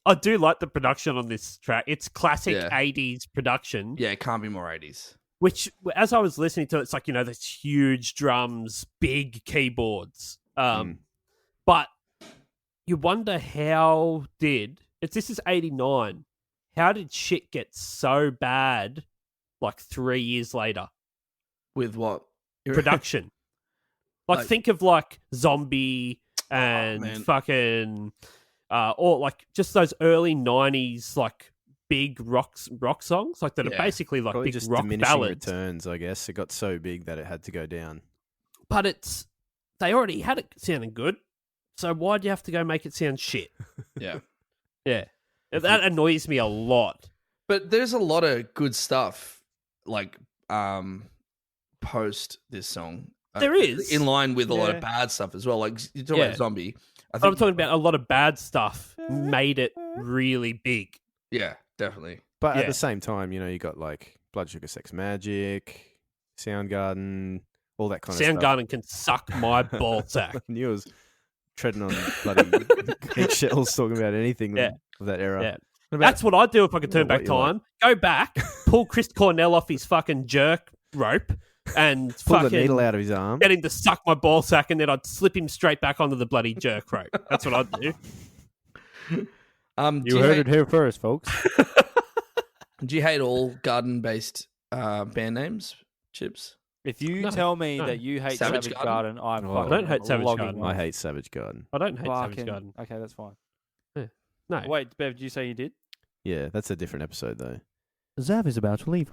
I do like the production on this track. It's classic Yeah. 80s production, Yeah, it can't be more 80s. which, as I was listening to it, it's like, you know, there's huge drums, big keyboards. But you wonder this is 89. How did shit get so bad like 3 years later? With what? Production. Like, think of like Zombie and man. fucking or like just those early 90s like big rock songs like that are Yeah. basically like Probably big just rock diminishing ballads. returns, I guess. It got so big that it had to go down. But they already had it sounding good. So why do you have to go make it sound shit? Yeah. Yeah. That annoys me a lot. But there's a lot of good stuff, like, post this song. There is. In line with a lot Yeah. of bad stuff as well. Like, you're talking Yeah. about Zombie. I I'm talking about a lot of bad stuff made it really big. Yeah, definitely. But at Yeah. the same time, you know, you got like Blood Sugar Sex Magic, Soundgarden, all that kind of stuff. Soundgarden can suck my ball sack. I knew I was treading on bloody eggshells talking about anything Yeah. of that era. Yeah. What about- That's what I'd do if I could turn Yeah, what back you like. time. Go back, pull Chris Cornell off his fucking jerk rope, and Pull the fucking needle out of his arm. get him to suck my ball sack, and then I'd slip him straight back onto the bloody jerk rope. That's what I'd do. do You heard it here first, folks. Do you hate all garden-based band names, Chips? If you No, tell me no. that you hate Savage Savage Garden? Garden, I'm Oh, fucking I don't hate Savage logging Garden. off. I hate Savage Garden. I don't hate Savage Fucking- Garden. Okay, that's fine. No. Wait, Bev, did you say you did? Yeah, that's a different episode though. Zav is about to leave.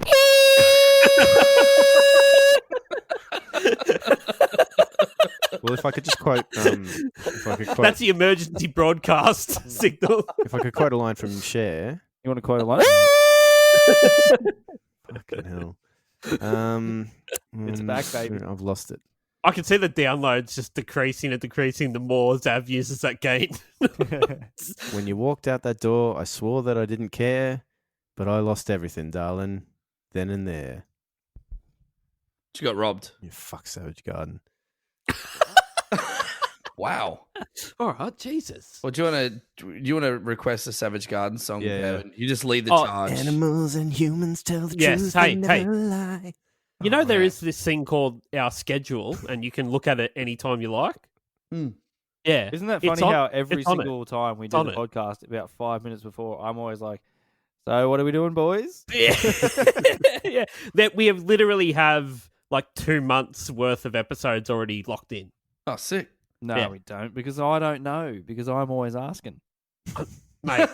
Well, if I could just quote, That's the emergency broadcast signal. if I could quote a line from Cher. You want to quote a line? Fucking hell. It's back, baby. I've lost it. I can see the downloads just decreasing and decreasing the more Zav uses that gain. When you walked out that door, I swore that I didn't care, but I lost everything, darling, then and there. She got robbed. You fuck Savage Garden. Wow. All right, Jesus. Well, do you want to request a Savage Garden song? Yeah. Evan? You just lead the Oh, charge. Animals and humans tell the Yes, truth. hey, they hey. never lie. You know, there man. is this thing called our schedule, and you can look at it anytime you like. Mm. Yeah. Isn't that It's funny on- how every it's on it. single time we It's do on the it. podcast, about 5 minutes before, I'm always like, so what are we doing, boys? Yeah. Yeah. That we have literally have like 2 months worth of episodes already locked in. Oh, sick. No, Yeah. we don't, because I don't know, because I'm always asking. Mate.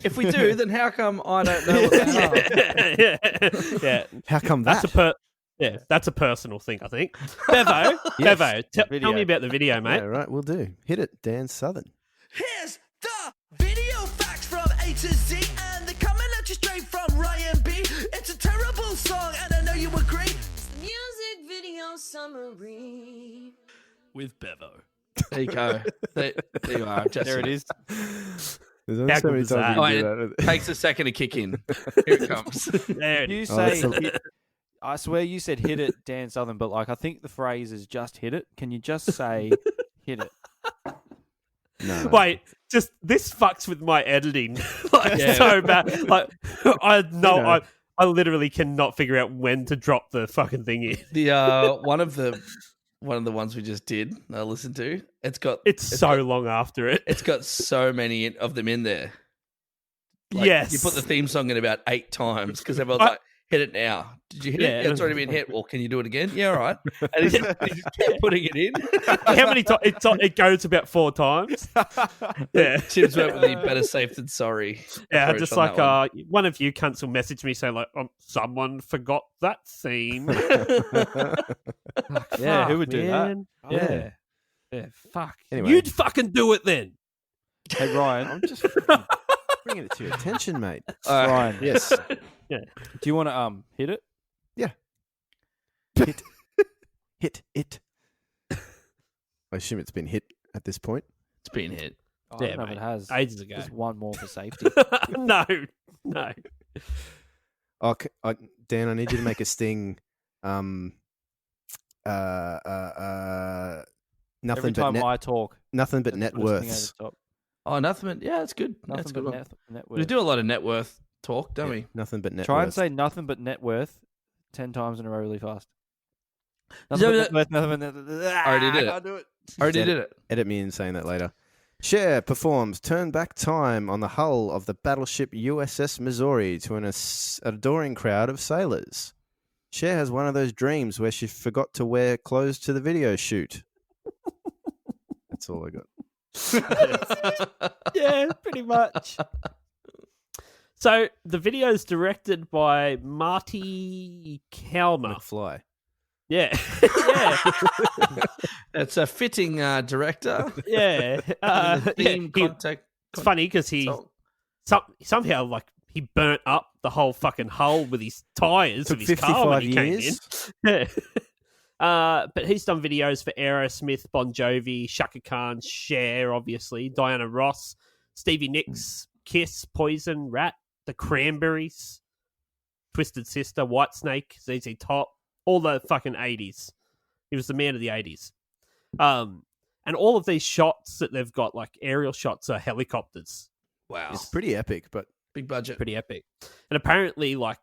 If we do, then how come I don't know what they are? Yeah. How come that? That's a personal thing, I think. Bevo, Yes. Bevo, tell Video. me about the video, mate. Yeah, right, we'll do. Hit it, Dan Southern. Here's the video facts from A to Z, and they're coming at you straight from Ryan B. It's a terrible song, and I know you agree. Music video summary. With Bevo. There you go. There you are. Just There it is. There's only How so good many was times that? you Oh, can it do that. takes a second to kick in. Here it comes. There it You is. say, that's hit, I swear you said hit it, Dan Southern, but like I think the phrase is just hit it. Can you just say hit it? No. Wait, just this fucks with my editing like Yeah. so bad. Like I know You know. I literally cannot figure out when to drop the fucking thing in. The one of the ones we just did, I listened to. It's so long after it. It's got so many of them in there. Like, Yes. you put the theme song in about 8 times because everyone's I- like, "Hit it now." Did you hit Yeah. it? Yeah, it's already been hit. Well, can you do it again? Yeah, all right. And he just kept putting it in. How many times? It goes about 4 times. Yeah. Tim's went with the better safe than sorry. Yeah, approach just on like that one. one of you cunts will message me saying like, someone forgot that theme. Yeah, who would do man. that? Yeah. Yeah, fuck. Anyway. You'd fucking do it then. Hey Ryan, I'm just freaking bringing it to your attention, mate. All right. Ryan, Yes. do you want to hit it? Hit. Hit it. I assume it's been hit at this point. It's been hit. I Yeah, don't know if mate. it has. Ages ago. Just one more for safety. No. Okay, Dan, I need you to make a sting. Nothing Every but time net, I talk, nothing but just net put a sting over worths. the top. Oh, nothing. Yeah, it's good. Nothing That's a good but one. net We worth. do a lot of net worth talk, don't we? Nothing but net Try and worth. say nothing but net worth 10 times in a row really fast. Is Nothing that- but net worth, nothing but net I already did it. can't do it. I already did it. Edit me in saying that later. Cher performs Turn Back Time on the hull of the battleship USS Missouri to an adoring crowd of sailors. Cher has one of those dreams where she forgot to wear clothes to the video shoot. That's all I got. Yeah, pretty much. So the video is directed by Marty Kalmer. McFly. Yeah. Yeah. That's a fitting director. Yeah. The theme he- contact. it's funny because he somehow like he burnt up the whole fucking hull with his tires Took of his car when 55 he came years. in. But he's done videos for Aerosmith, Bon Jovi, Shaka Khan, Cher, obviously, Diana Ross, Stevie Nicks, Kiss, Poison, Rat, The Cranberries, Twisted Sister, Whitesnake, ZZ Top, all the fucking 80s. He was the man of the 80s. And all of these shots that they've got, like aerial shots, are helicopters. Wow. It's pretty epic, but Big budget. Pretty epic. And apparently, like,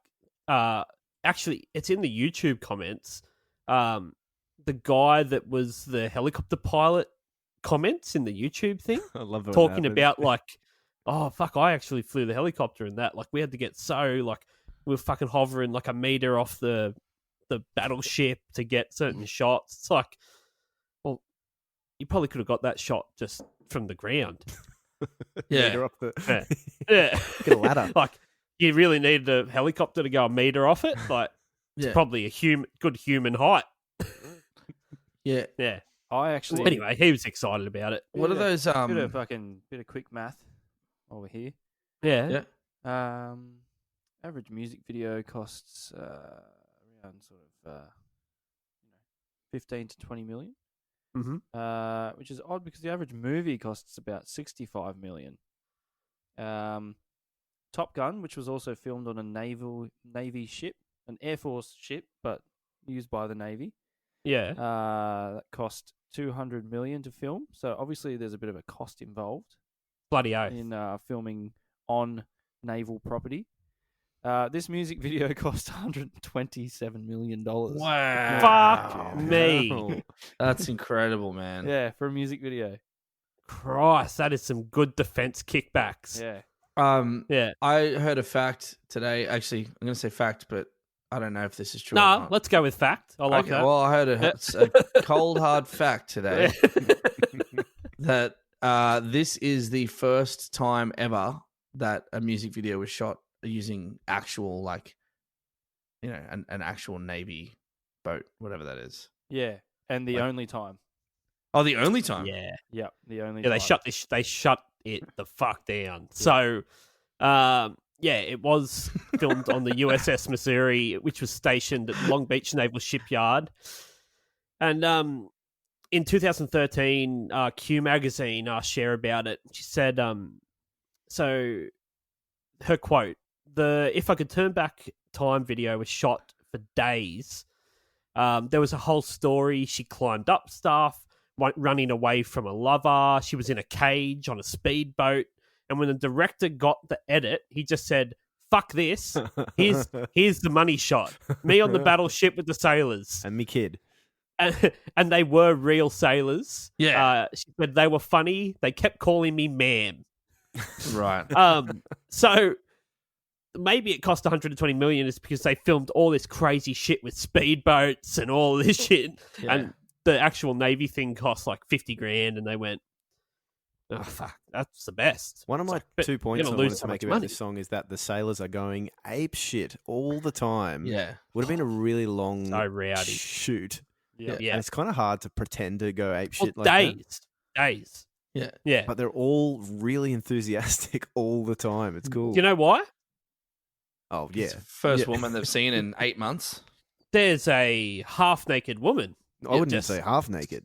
actually, it's in the YouTube comments. The guy that was the helicopter pilot comments in the YouTube thing, I love it. talking about like, oh fuck, I actually flew the helicopter and that. Like, we had to get like we were fucking hovering like a meter off the battleship to get certain shots. It's like, well, you probably could have got that shot just from the ground. Yeah. Up the... Yeah. Yeah. Get a ladder. Like, you really needed a helicopter to go a meter off it. Like, it's Yeah. probably a good human height. Yeah. Yeah. I actually Anyway, he was excited about it. What are those? bit of quick math while we're here. Yeah. Yeah. Average music video costs around sort of 15 to 20 million. Mm-hmm. Which is odd because the average movie costs about 65 million. Top Gun, which was also filmed on a Navy ship, an Air Force ship, but used by the Navy. Yeah. That cost $200 million to film. So obviously, there's a bit of a cost involved Bloody oath. in filming on naval property. This music video cost $127 million. Fuck me. That's incredible, man. Yeah, for a music video. Christ, that is some good defense kickbacks. Yeah. Yeah. I heard a fact today. Actually, I'm going to say fact, but I don't know if this is true. or No, not. let's go with fact. I like Okay, that. well, I heard a cold hard fact today that this is the first time ever that a music video was shot using actual, like, you know, an actual Navy boat, whatever that is. Yeah. And the Like- only time. Oh, the only time. Yeah. Yeah, the only Yeah, time. they shut it the fuck down. So, it was filmed on the USS Missouri, which was stationed at Long Beach Naval Shipyard. And in 2013, Q Magazine asked Cher about it. She said, so her quote, the If I Could Turn Back Time video was shot for days. There was a whole story. She climbed up stuff, running away from a lover. She was in a cage on a speedboat. And when the director got the edit, he just said, fuck this. Here's the money shot. Me on the battleship with the sailors. And me kid. And they were real sailors. Yeah. She said they were funny. They kept calling me ma'am. Right. So maybe it cost 120 million is because they filmed all this crazy shit with speedboats and all this shit. Yeah. And the actual Navy thing cost like 50 grand, and they went, oh, fuck, that's the best. One of my But 2 you're points I gonna wanted lose to so make much about money. this song is that the sailors are going ape shit all the time. Yeah. Would have been a really long So rowdy. shoot. Yeah. Yeah. And it's kind of hard to pretend to go ape Well, shit like that. days. Yeah. Yeah. But they're all really enthusiastic all the time. It's cool. Do you know why? Oh, yeah. It's the first Yeah. woman they've seen in 8 months. There's a half-naked woman. I wouldn't just- say half naked.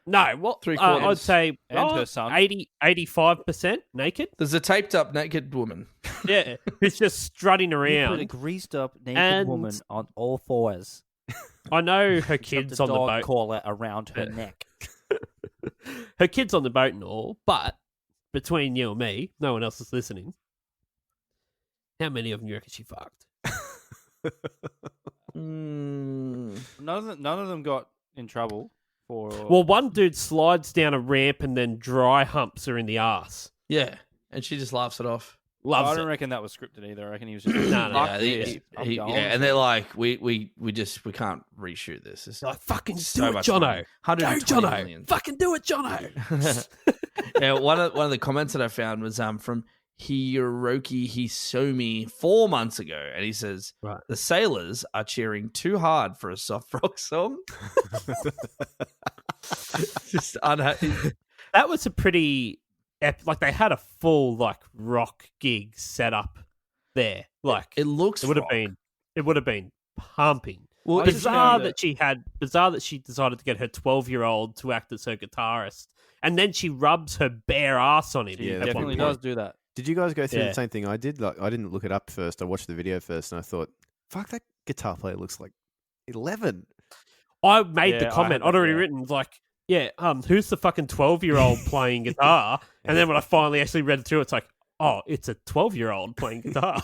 No, what? Three I'd quarters. say And her son. 85% naked. There's a taped up naked woman. Yeah, who's just strutting You put a around. greased up naked And- woman on all fours. I know her Shoved kids a on the dog boat. collar around her neck. Her kids on the boat and all, but between you and me, no one else is listening. How many of them you reckon she fucked? Mm. None of them got in trouble for. Well, one dude slides down a ramp and then dry humps her in the ass. Yeah. And she just laughs it off. I Loves don't it. reckon that was scripted either. I reckon he was just No, no, "Fuck Yeah, this, I'm yeah, going and for they're it." like, we can't reshoot this. It's Like, fucking so do it, much Jono. money. Go, 120 Jono. million. Fucking do it, Jono. Yeah, one of the comments that I found was from Hiroki Hisomi 4 months ago, and he says, Right. the sailors are cheering too hard for a soft rock song. Just unhappy. That was a pretty like they had a full like rock gig set up there. Like It looks it would have rock. been pumping. Well, I it's just Bizarre found that she decided to get her 12-year-old to act as her guitarist, and then she rubs her bare ass on him. He Yeah, at that's one definitely point. does do that. Did you guys go through Yeah. the same thing I did? Like, I didn't look it up first. I watched the video first, and I thought, "Fuck, that guitar player looks like 11." I made Yeah, the I comment. had I'd that, already yeah. written like, yeah, who's the fucking 12-year-old playing guitar? And then when I finally actually read through, it's like, oh, it's a 12-year-old playing guitar,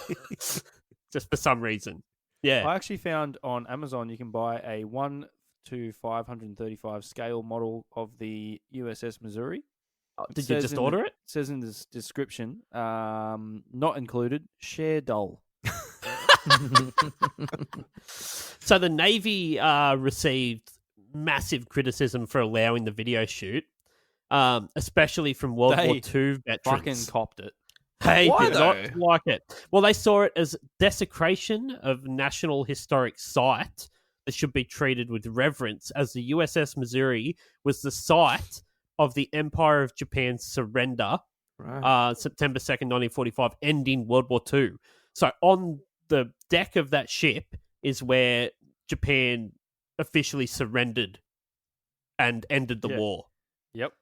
just for some reason. Yeah. I actually found on Amazon you can buy a 1:535 scale model of the USS Missouri. Did you just order it? It says in this description, not included, Cher doll. So the Navy received massive criticism for allowing the video shoot, especially from World War They II Fucking veterans. copped it. They Why, did not though? like it. Well, they saw it as desecration of national historic site that should be treated with reverence, as the USS Missouri was the site of the Empire of Japan's surrender, Right. September 2nd, 1945, ending World War II. So on the deck of that ship is where Japan officially surrendered and ended the Yeah. war. Yep.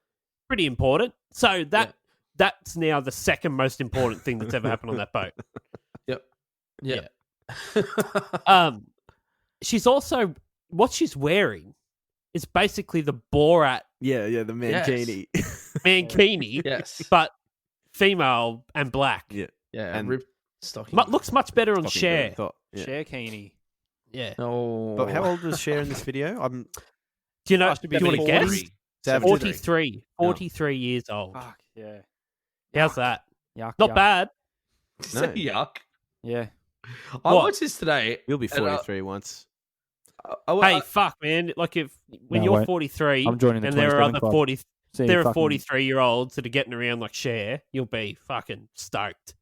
Pretty important. So that's now the second most important thing that's ever happened on that boat. Yep. Yeah. she's also what she's wearing is basically the Borat Yeah, the mankini. mankini, Yes. but female and black. Yeah. Yeah. And- Ripped stocking. Looks much better on Fucking Cher. good thought. Yeah. Cher Keaney. Yeah. Oh. But how old was Cher in this video? Do you know? Must Do be you want to 40. guess? 73. 43. 43 years old. Fuck yeah. How's that? Yuck. Not yuck. bad. No. Yuck. Yeah. I What? watched this today. You'll be and, 43 once. Hey, fuck, man! Like when No, you're wait. 43, I'm joining the and there are 27 other club. 40, See you there are fucking- 43-year-olds that are getting around like Cher, you'll be fucking stoked.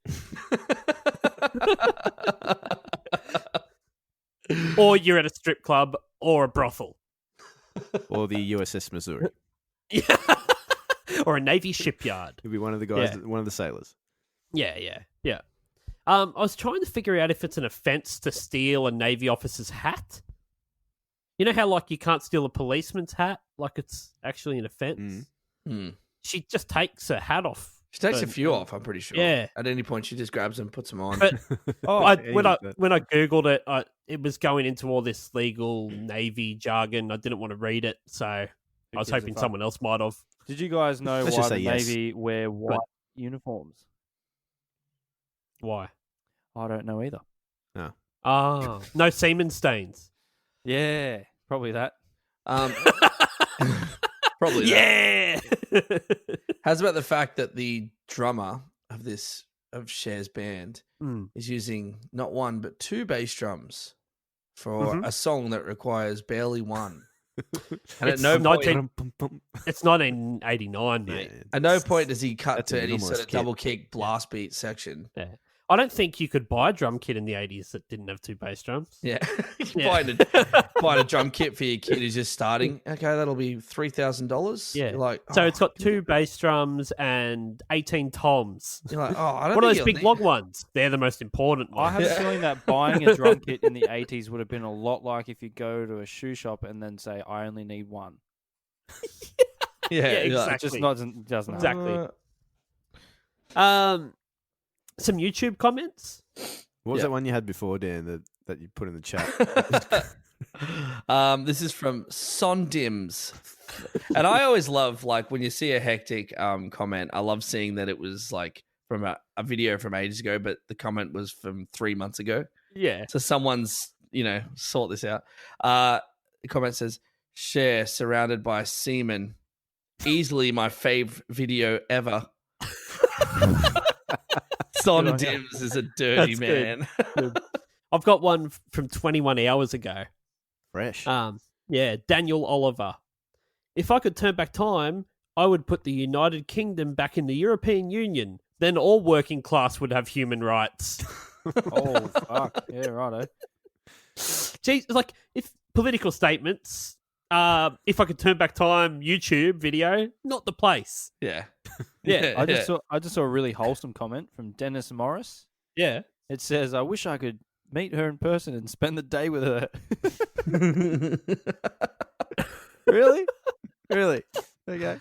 Or you're at a strip club or a brothel. Or the USS Missouri. Or a Navy shipyard. You'll be one of the guys, Yeah. one of the sailors. Yeah. I was trying to figure out if it's an offence to steal a Navy officer's hat. You know how, like, you can't steal a policeman's hat? Like, it's actually an offence? She just takes her hat off. She takes a But- few off, I'm pretty sure. Yeah. At any point, she just grabs them, puts them on. But when I that. Googled it, it was going into all this legal Navy jargon. I didn't want to read it, so I was gives a hoping fuck? someone else might have. Did you guys know Let's why just the say yes. Navy wear white uniforms? Why? I don't know either. Ah, no semen stains. Yeah, probably that. Probably. Yeah. How's about the fact that the drummer of Cher's band Mm. is using not one but two bass drums for Mhm. a song that requires barely one. And It's at no point, 19 It's 1989, mate. at no point does he cut That's to a any minimalist sort of kit. double kick blast beat section. I don't think you could buy a drum kit in the 80s that didn't have two bass drums. Yeah, Yeah. buying a drum kit for your kid who's just starting. Okay, that'll be $3,000. Yeah. You're like, So oh, it's got two bass drums and 18 toms. You're like, oh, I don't What are think those big you'll long ones? They're the most important I ones. have Yeah. a feeling that buying a drum kit in the 80s would have been a lot like if you go to a shoe shop and then say, I only need one. need- Yeah, you're like, It just Exactly. doesn't Exactly. uh, Some YouTube comments. What was Yeah. that one you had before, Dan, that you put in the chat? This is from Sondims. And I always love, like, when you see a hectic comment, I love seeing that it was like from a video from ages ago, but the comment was from 3 months ago. Yeah. So someone's, sort this out. The comment says, Cher surrounded by semen. Easily my fave video ever. Son Good on Dims is a dirty That's good. man. I've got one from 21 hours ago. Fresh. Yeah, Daniel Oliver. If I could turn back time, I would put the United Kingdom back in the European Union. Then all working class would have human rights. Oh, fuck. Yeah, righto. Geez, like, if political statements, if I could turn back time, YouTube video, not the place. Yeah. Yeah, I just saw a really wholesome comment from Dennis Morris. Yeah. It says, I wish I could meet her in person and spend the day with her. Really? Really? Okay.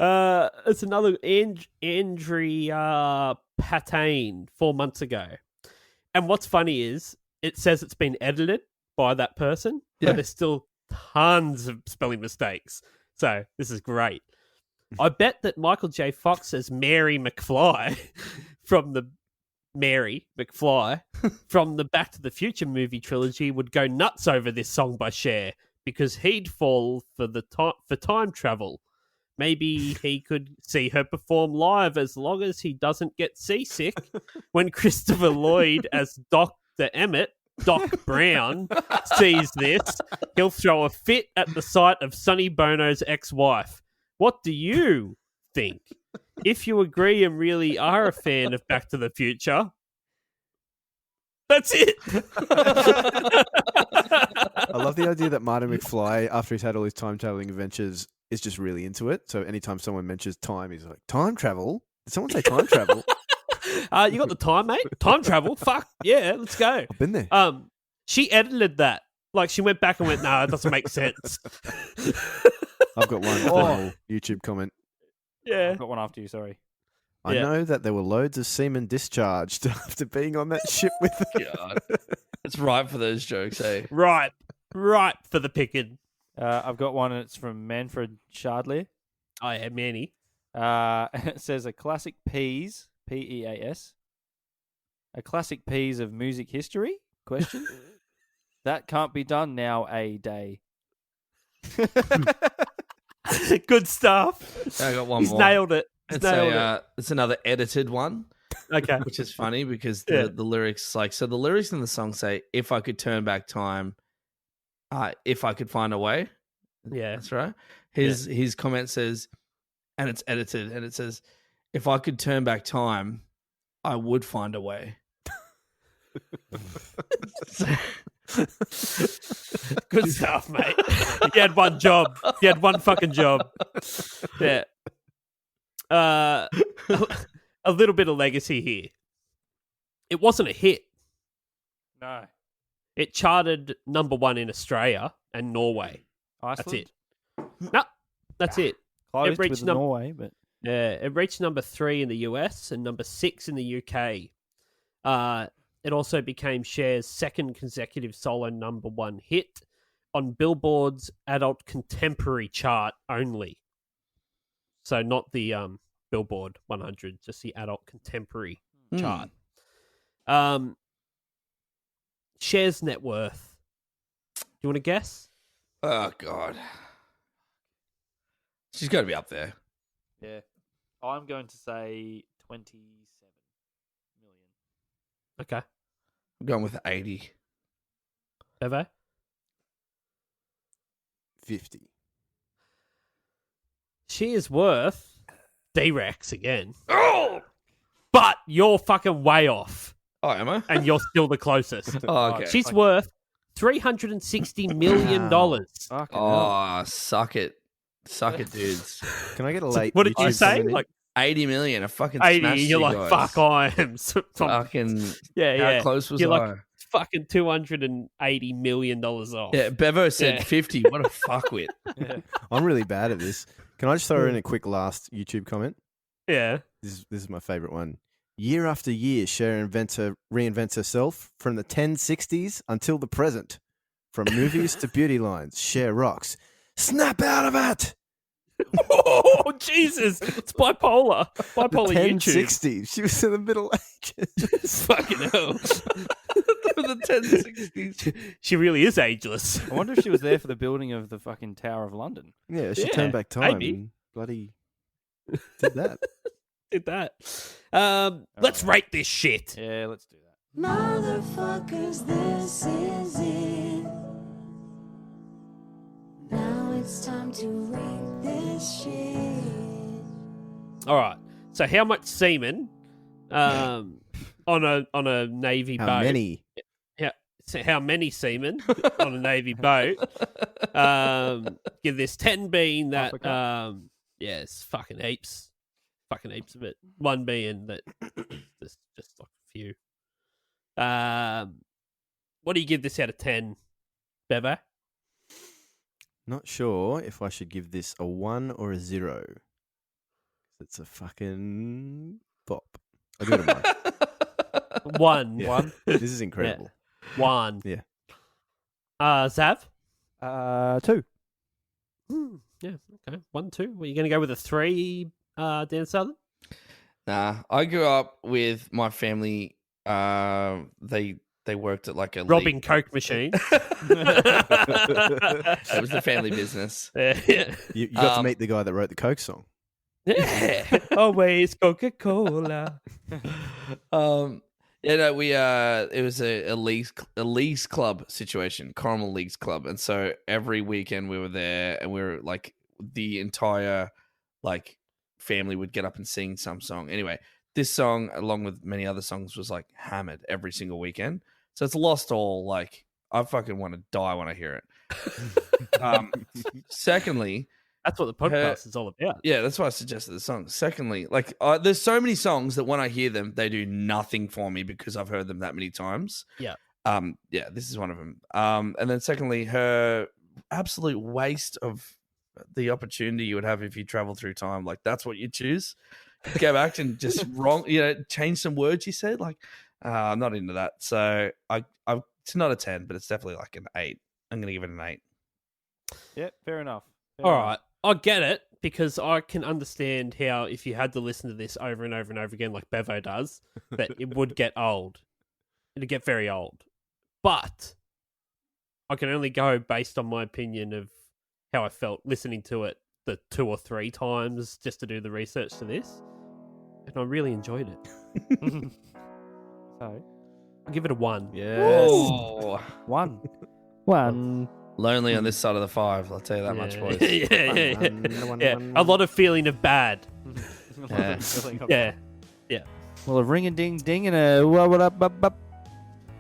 It's another Andrea Patane 4 months ago. And what's funny is it says it's been edited by that person, Yeah. but there's still tons of spelling mistakes. So this is great. I bet that Michael J. Fox as Mary McFly from the Back to the Future movie trilogy would go nuts over this song by Cher because he'd fall for time travel. Maybe he could see her perform live as long as he doesn't get seasick. When Christopher Lloyd as Dr. Emmett, Doc Brown, sees this, he'll throw a fit at the sight of Sonny Bono's ex-wife. What do you think? If you agree and really are a fan of Back to the Future, that's it. I love the idea that Martin McFly, after he's had all his time traveling adventures, is just really into it. So anytime someone mentions time, he's like, time travel? Did someone say time travel? You got the time, mate? Time travel? Fuck, yeah, let's go. I've been there. She edited that. Like, she went back and went, no, it doesn't make sense. I've got one final YouTube comment. Yeah. I've got one after you, sorry. I Yeah. know that there were loads of semen discharged after being on that ship with her. God. It's ripe for those jokes, eh? Right for the picking. I've got one, and it's from Manfred Shardley. Oh yeah, Manny. It says a classic P's, P-E-A-S. A classic P's of music history? Question. That can't be done now a day. Good stuff. I got one He's more. nailed it. It's another edited one, Okay. which is funny because Yeah. the lyrics, the lyrics in the song say, "If I could turn back time, if I could find a way." Yeah. That's right. His comment says, and it's edited, and it says, "If I could turn back time, I would find a way." Good stuff, mate. You had one job. You had one fucking job. Yeah. A little bit of legacy here. It wasn't a hit. No. It charted number 1 in Australia and Norway. Iceland? That's it. No, that's it. Close It reached with Norway, but... Yeah, it reached number 3 in the US and number 6 in the UK. It also became Cher's second consecutive solo number 1 hit on Billboard's adult contemporary chart only. So not the Billboard 100, just the adult contemporary chart. Cher's net worth. Do you want to guess? Oh God, she's got to be up there. Yeah. I'm going to say 27 million. Okay. I'm going with 80. Bevo? 50. She is worth D-Rex again. Oh! But you're fucking way off. Oh, am I? And you're still the closest. Oh, okay. She's worth $360 million. Fucking hell. Oh, suck it, dudes. Can I get a late? What did you YouTube say? comment in? Like 80 million. I fucking 80. smashed You're you like, guys. fuck, I am. Fucking Yeah. How close was You're I? like fucking $280 million off. Yeah, Bevo said Yeah. 50. What a fuckwit. I'm really bad at this. Can I just throw in a quick last YouTube comment? Yeah. This is my favorite one. Year after year, Cher reinvents herself from the 1060s until the present. From movies to beauty lines, Cher rocks. Snap out of it! Oh, Jesus. It's bipolar. Bipolar The YouTube. 1060s. She was in the Middle Ages. Fucking hell. The 1060s. She really is ageless. I wonder if she was there for the building of the fucking Tower of London. Yeah, she Yeah, turned back time maybe. and bloody did that. Did that. Let's rate this shit. Yeah, let's do that. Motherfuckers, this is it. Now it's time to rate this shit. All right. So how much semen on a navy boat? How many? So how many semen on a navy boat? Give this 10 being that it's fucking heaps of it. 1 being that just like a few. What do you give this out of 10, Bevo? Not sure if I should give this a 1 or a 0. It's a fucking bop. I'll give it a 1. 1. Yeah. 1. This is incredible. 1. Yeah. Zav? 2. Yeah, okay. 1, 2. Well, you going to go with a 3, Dan Southern? Nah, I grew up with my family. They worked at like a Robbing Coke machine. It was the family business. Yeah. You got to meet the guy that wrote the Coke song. Yeah. Always Coca-Cola. Yeah, no, we it was a leagues club situation, Caramel Leagues Club, and so every weekend we were there, and we were like the entire like family would get up and sing some song. Anyway, this song, along with many other songs, was like hammered every single weekend. So it's lost all like I fucking want to die when I hear it. Secondly, That's what the podcast is all about. yeah, that's why I suggested the song. Secondly, like there's so many songs that when I hear them, they do nothing for me because I've heard them that many times. Yeah. Yeah, this is one of them. And then secondly, her absolute waste of the opportunity you would have if you travel through time. Like that's what you choose. Go back and just change some words you said. Like, I'm not into that. So I It's not a 10, but it's definitely like an 8. I'm going to give it an 8. Yeah, fair enough. All right, I get it because I can understand how if you had to listen to this over and over and over again, like Bevo does, that it would get old. It'd get very old. But I can only go based on my opinion of how I felt listening to it the 2 or 3 times just to do the research to this, and I really enjoyed it. So, I'll give it a 1. Yes. Oh, 1. 1. lonely on this side of the 5. I'll tell you that much, boys. Yeah. A lot of feeling of bad. Yeah. Yeah. Well, a ring a ding ding and a what up up up.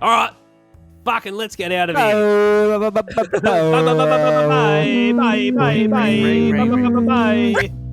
All right. Fucking let's get out of here. Bye. Bye. Bye. Bye. Bye. Bye. Bye. Bye. Bye.